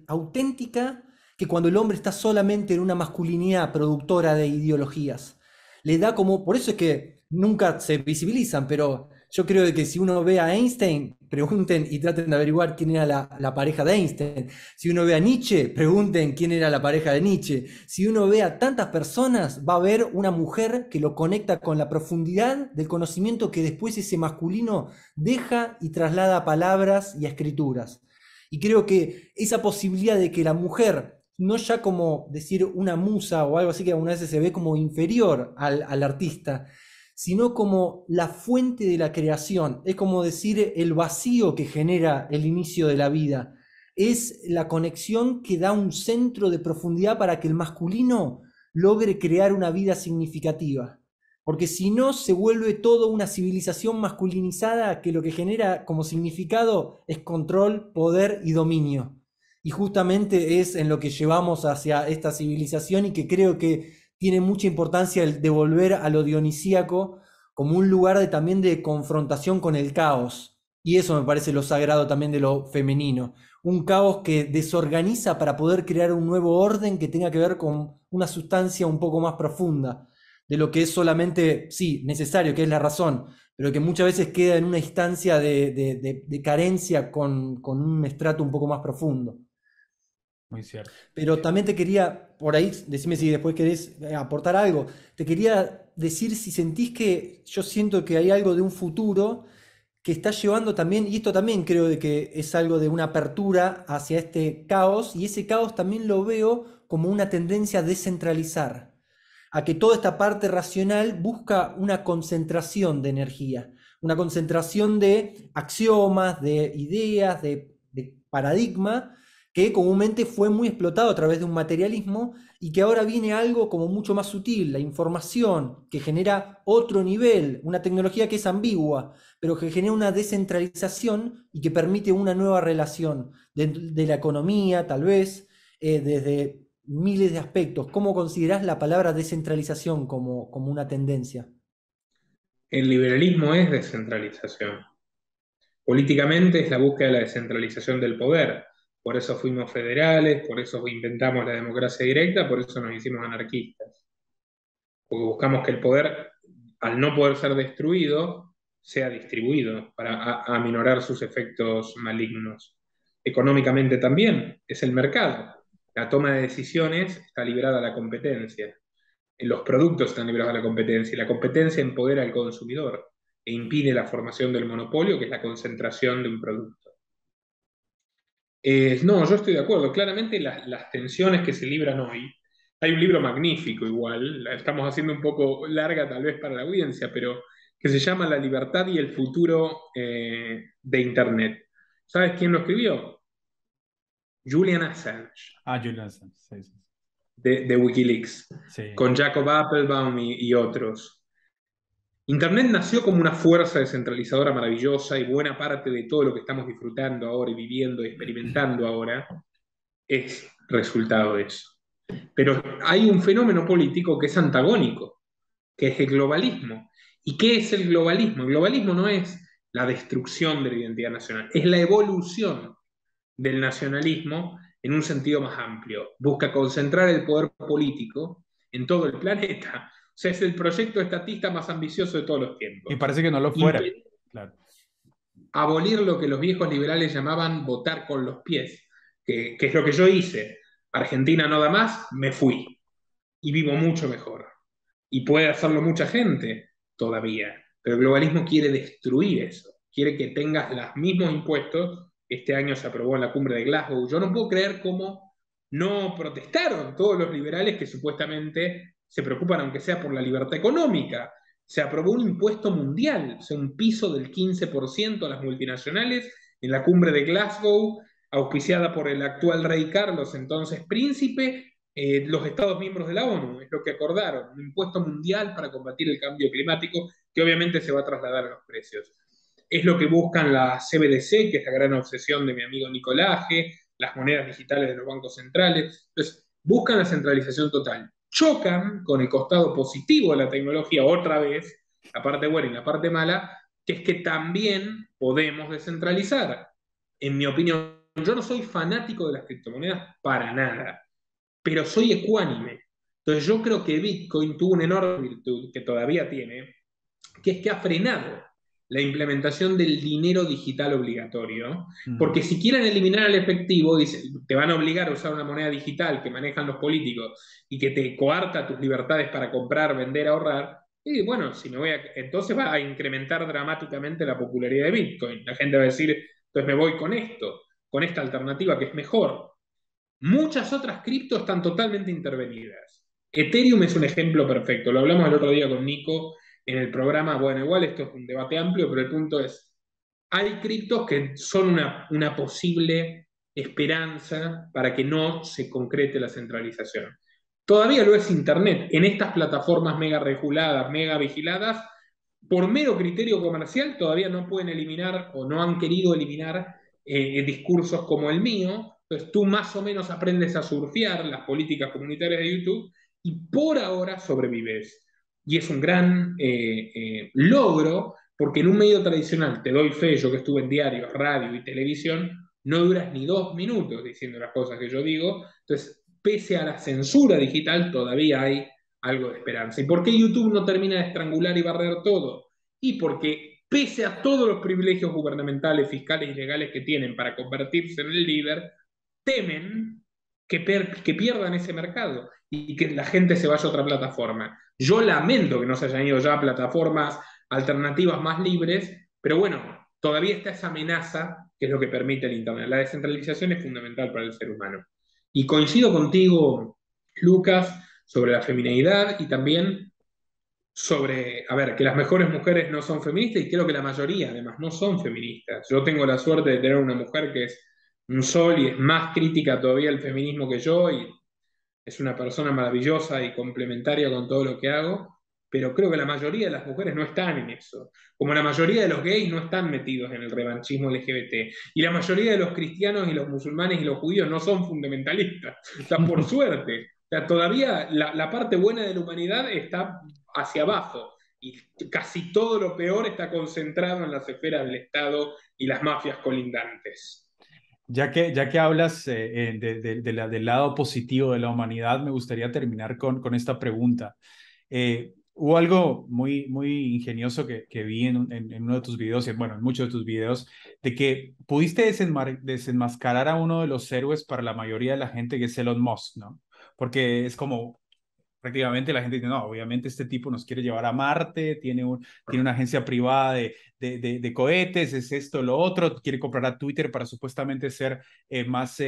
auténtica que cuando el hombre está solamente en una masculinidad productora de ideologías. Le da como, por eso es que nunca se visibilizan, pero yo creo de que si uno ve a Einstein, pregunten y traten de averiguar quién era la pareja de Einstein. Si uno ve a Nietzsche, pregunten quién era la pareja de Nietzsche. Si uno ve a tantas personas, va a ver una mujer que lo conecta con la profundidad del conocimiento que después ese masculino deja y traslada a palabras y a escrituras. Y creo que esa posibilidad de que la mujer, no ya como decir una musa o algo así que algunas veces se ve como inferior al artista, sino como la fuente de la creación, es como decir el vacío que genera el inicio de la vida, es la conexión que da un centro de profundidad para que el masculino logre crear una vida significativa. Porque si no, se vuelve todo una civilización masculinizada que lo que genera como significado es control, poder y dominio. Y justamente es en lo que llevamos hacia esta civilización y que creo que tiene mucha importancia el devolver a lo dionisíaco como un lugar también de confrontación con el caos. Y eso me parece lo sagrado también de lo femenino. Un caos que desorganiza para poder crear un nuevo orden que tenga que ver con una sustancia un poco más profunda. de lo que es solamente, sí, necesario, que es la razón, pero que muchas veces queda en una instancia de carencia con un estrato un poco más profundo. Muy cierto. Pero también te quería, por ahí, decime si después querés aportar algo, te quería decir si sentís que yo siento que hay algo de un futuro que está llevando también, y esto también creo de que es algo de una apertura hacia este caos, y ese caos también lo veo como una tendencia a descentralizar, a que toda esta parte racional busca una concentración de energía, una concentración de axiomas, de ideas, de paradigma, que comúnmente fue muy explotado a través de un materialismo y que ahora viene algo como mucho más sutil, la información, que genera otro nivel, una tecnología que es ambigua, pero que genera una descentralización y que permite una nueva relación de la economía, tal vez, desde miles de aspectos. ¿Cómo considerás la palabra descentralización como una tendencia? El liberalismo es descentralización. Políticamente es la búsqueda de la descentralización del poder. Por eso fuimos federales, por eso inventamos la democracia directa, por eso nos hicimos anarquistas. Porque buscamos que el poder, al no poder ser destruido, sea distribuido para aminorar sus efectos malignos. Económicamente también es el mercado. La toma de decisiones está librada a la competencia. Los productos están liberados a la competencia y la competencia empodera al consumidor e impide la formación del monopolio, que es la concentración de un producto. No, yo estoy de acuerdo. Claramente las tensiones que se libran hoy, hay un libro magnífico igual, la estamos haciendo un poco larga tal vez para la audiencia, pero que se llama La libertad y el futuro de Internet. ¿Sabes quién lo escribió? Julian Assange, Ah, Julian Assange, sí, sí. de Wikileaks, Sí. con Jacob Appelbaum y otros. Internet nació como una fuerza descentralizadora maravillosa y buena parte de todo lo que estamos disfrutando ahora y viviendo y experimentando ahora es resultado de eso. Pero hay un fenómeno político que es antagónico, que es el globalismo. ¿Y qué es el globalismo? El globalismo no es la destrucción de la identidad nacional, es la evolución del nacionalismo en un sentido más amplio. Busca concentrar el poder político en todo el planeta. O sea, es el proyecto estatista más ambicioso de todos los Y tiempos. parece que no lo fuera. Impedir Claro. abolir lo que los viejos liberales llamaban votar con los pies, que es lo que yo hice. Argentina no da más, me fui y vivo mucho mejor. Y puede hacerlo mucha gente todavía, pero el globalismo quiere destruir eso, quiere que tengas los mismos impuestos. Este año se aprobó en la cumbre de Glasgow. Yo no puedo creer cómo no protestaron todos los liberales que supuestamente se preocupan, aunque sea por la libertad económica. Se aprobó un impuesto mundial, o sea, un piso del 15% a las multinacionales en la cumbre de Glasgow, auspiciada por el actual rey Carlos, entonces príncipe, los Estados miembros de la ONU, es lo que acordaron, un impuesto mundial para combatir el cambio climático que obviamente se va a trasladar a los precios. Es lo que buscan la CBDC, que es la gran obsesión de mi amigo Nicolaje, las monedas digitales de los bancos centrales. Entonces, buscan la centralización total. Chocan con el costado positivo de la tecnología otra vez, la parte buena y la parte mala, que es que también podemos descentralizar. En mi opinión, yo no soy fanático de las criptomonedas para nada, pero soy ecuánime. Entonces yo creo que Bitcoin tuvo una enorme virtud que todavía tiene, que es que ha frenado la implementación del dinero digital obligatorio, porque si quieren eliminar el efectivo, te van a obligar a usar una moneda digital que manejan los políticos y que te coarta tus libertades para comprar, vender, ahorrar, y bueno, si me voy entonces va a incrementar dramáticamente la popularidad de Bitcoin. La gente va a decir, entonces me voy con esto, con esta alternativa que es mejor. Muchas otras criptos están totalmente intervenidas. Ethereum es un ejemplo perfecto. Lo hablamos el otro día con Nico en el programa. Bueno, igual esto es un debate amplio, pero el punto es, hay criptos que son una posible esperanza para que no se concrete la centralización. Todavía lo es Internet. En estas plataformas mega reguladas, mega vigiladas, por mero criterio comercial, todavía no pueden eliminar o no han querido eliminar discursos como el mío. Entonces tú más o menos aprendes a surfear las políticas comunitarias de YouTube y por ahora sobrevives. Y es un gran logro, porque en un medio tradicional, te doy fe, yo que estuve en diarios, radio y televisión, no duras ni 2 minutos diciendo las cosas que yo digo. Entonces, pese a la censura digital, todavía hay algo de esperanza. ¿Y por qué YouTube no termina de estrangular y barrer todo? Y porque pese a todos los privilegios gubernamentales, fiscales y legales que tienen para convertirse en el líder, temen que pierdan ese mercado y que la gente se vaya a otra plataforma. Yo lamento que no se hayan ido ya a plataformas alternativas más libres, pero bueno, todavía está esa amenaza que es lo que permite el Internet. La descentralización es fundamental para el ser humano. Y coincido contigo, Lucas, sobre la femineidad y también sobre, a ver, que las mejores mujeres no son feministas y creo que la mayoría además no son feministas. Yo tengo la suerte de tener una mujer que es un sol y es más crítica todavía del feminismo que yo y es una persona maravillosa y complementaria con todo lo que hago, pero creo que la mayoría de las mujeres no están en eso. Como la mayoría de los gays no están metidos en el revanchismo LGBT. Y la mayoría de los cristianos y los musulmanes y los judíos no son fundamentalistas. O sea, por suerte. O sea, todavía la parte buena de la humanidad está hacia abajo. Y casi todo lo peor está concentrado en las esferas del Estado y las mafias colindantes. Ya que hablas del lado positivo de la humanidad, me gustaría terminar con esta pregunta. Hubo algo muy ingenioso que vi en uno de tus videos, y bueno, en muchos de tus videos, de que pudiste desenmascarar a uno de los héroes para la mayoría de la gente, que es Elon Musk, ¿no? Porque es como prácticamente la gente dice, no, obviamente este tipo nos quiere llevar a Marte, tiene una agencia privada de cohetes, es esto, lo otro, quiere comprar a Twitter para supuestamente ser más,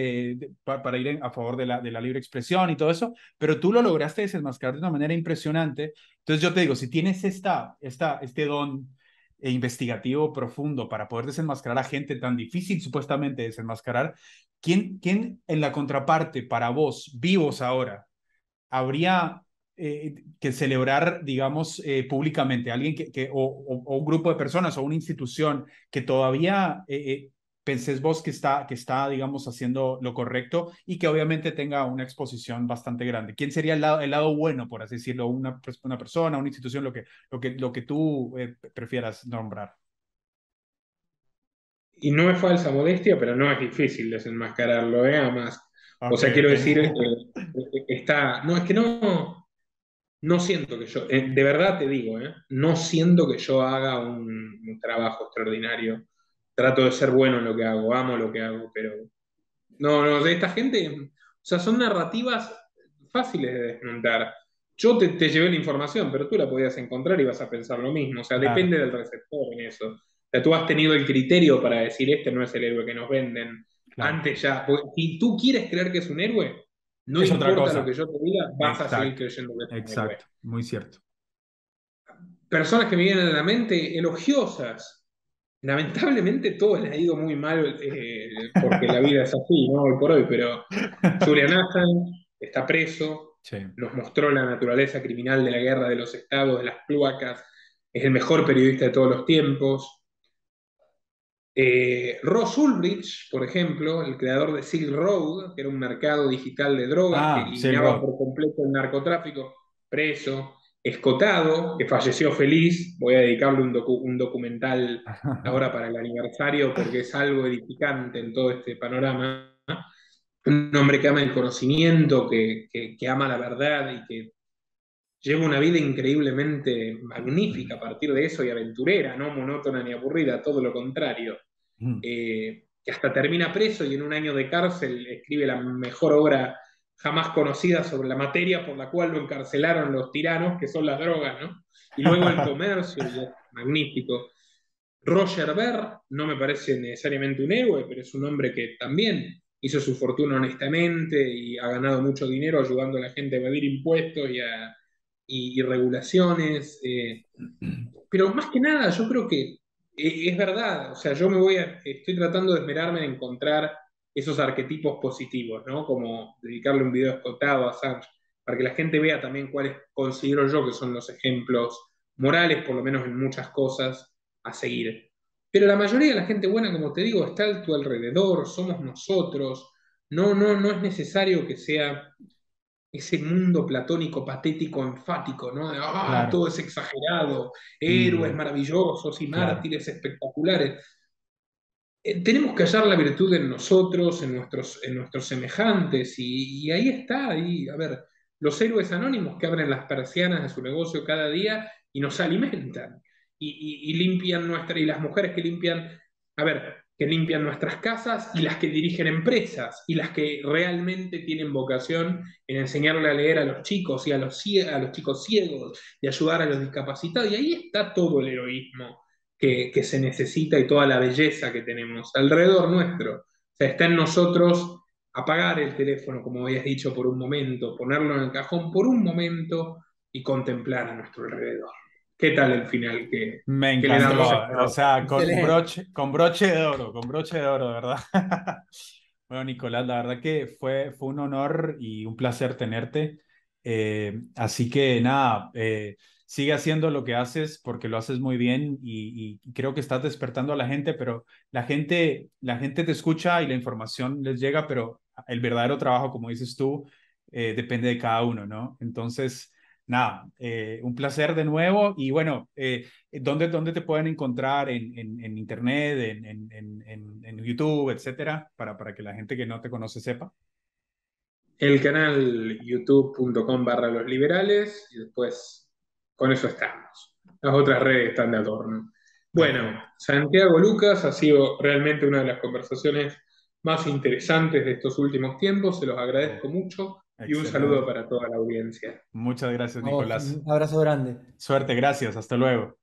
para ir a favor de la libre expresión y todo eso, pero tú lo lograste desenmascarar de una manera impresionante. Entonces yo te digo, si tienes este don investigativo profundo para poder desenmascarar a gente tan difícil supuestamente desenmascarar, ¿quién en la contraparte para vos, vivos ahora, habría que celebrar, digamos, públicamente, alguien o un grupo de personas o una institución que todavía pensés vos que está, digamos, haciendo lo correcto y que obviamente tenga una exposición bastante grande? ¿Quién sería el lado bueno, por así decirlo, una persona, una institución, lo que tú prefieras nombrar? Y no es falsa modestia, pero no es difícil desenmascararlo, ¿eh? Además, o Ok, sea, quiero ok. decir, está, no, es que no siento que yo, de verdad te digo, no siento que yo haga un trabajo extraordinario. Trato de ser bueno en lo que hago, amo lo que hago, pero no, de esta gente, o sea, son narrativas fáciles de desmontar. Yo te llevé la información, pero tú la podías encontrar y vas a pensar lo mismo. O sea, Claro, depende del receptor en eso. O sea, tú has tenido el criterio para decir, este no es el héroe que nos venden. claro. Antes ya, porque si tú quieres creer que es un héroe, no Es otra importa lo cosa. que yo te diga, vas a seguir Exacto, creyendo que es un héroe. exacto. Muy cierto. Personas que me vienen a la mente elogiosas. Lamentablemente todo le ha ido muy mal porque la vida es así, ¿no? Hoy por hoy, pero Julian Assange está preso, Sí. nos mostró la naturaleza criminal de la guerra de los estados, de las cloacas, es el mejor periodista de todos los tiempos. Ross Ulbricht, por ejemplo, el creador de Silk Road, que era un mercado digital de drogas que Silk eliminaba Road. por completo el narcotráfico, preso. Escotado, que falleció feliz, voy a dedicarle un documental ahora para el aniversario porque es algo edificante en todo este panorama. Un hombre que ama el conocimiento, que ama la verdad y que lleva una vida increíblemente magnífica a partir de eso y aventurera, no monótona ni aburrida, todo lo contrario. Que hasta termina preso y en un año de cárcel escribe la mejor obra jamás conocida sobre la materia por la cual lo encarcelaron los tiranos, que son las drogas, ¿no? Y luego el comercio, y es magnífico. Roger Ver no me parece necesariamente un héroe, pero es un hombre que también hizo su fortuna honestamente y ha ganado mucho dinero ayudando a la gente a evadir impuestos y regulaciones. Pero más que nada, yo creo que es verdad, o sea, estoy tratando de esmerarme en encontrar esos arquetipos positivos, ¿no? Como dedicarle un video escotado a Assange, para que la gente vea también cuáles considero yo que son los ejemplos morales, por lo menos en muchas cosas, a seguir. Pero la mayoría de la gente buena, como te digo, está a tu alrededor, somos nosotros. No es necesario que sea ese mundo platónico, patético, enfático, ¿no? De, Claro. todo es exagerado, héroes Mm, maravillosos y claro. mártires espectaculares. Tenemos que hallar la virtud en nosotros, en nuestros semejantes, y ahí está, ahí, a ver, los héroes anónimos que abren las persianas de su negocio cada día y nos alimentan y limpian y las mujeres que limpian, a ver, que limpian nuestras casas y las que dirigen empresas y las que realmente tienen vocación en enseñarle a leer a los chicos y a los chicos ciegos y ayudar a los discapacitados. Y ahí está todo el heroísmo que se necesita y toda la belleza que tenemos alrededor nuestro. O sea, está en nosotros apagar el teléfono, como habías dicho, por un momento, ponerlo en el cajón por un momento y contemplar a nuestro alrededor. ¿Qué tal el final Me que le encantó, damos a o esta? sea, Excelente. con broche de oro, con broche de oro, de verdad. Bueno, Nicolás, la verdad que fue un honor y un placer tenerte. Así que nada, sigue haciendo lo que haces porque lo haces muy bien y creo que estás despertando a la gente, pero la gente te escucha y la información les llega, pero el verdadero trabajo, como dices tú, depende de cada uno, ¿no? Entonces, nada, un placer de nuevo y bueno. ¿Dónde te pueden encontrar en internet, en YouTube, etcétera, para que la gente que no te conoce sepa? El canal youtube.com/los liberales y después con eso estamos. Las otras redes están de adorno. Bueno, Perfecto. Santiago Lucas ha sido realmente una de las conversaciones más interesantes de estos últimos tiempos. Se los agradezco mucho y un saludo Excelente. para toda la audiencia. Muchas gracias, A vos, Nicolás. un abrazo grande. Suerte, gracias. Hasta luego.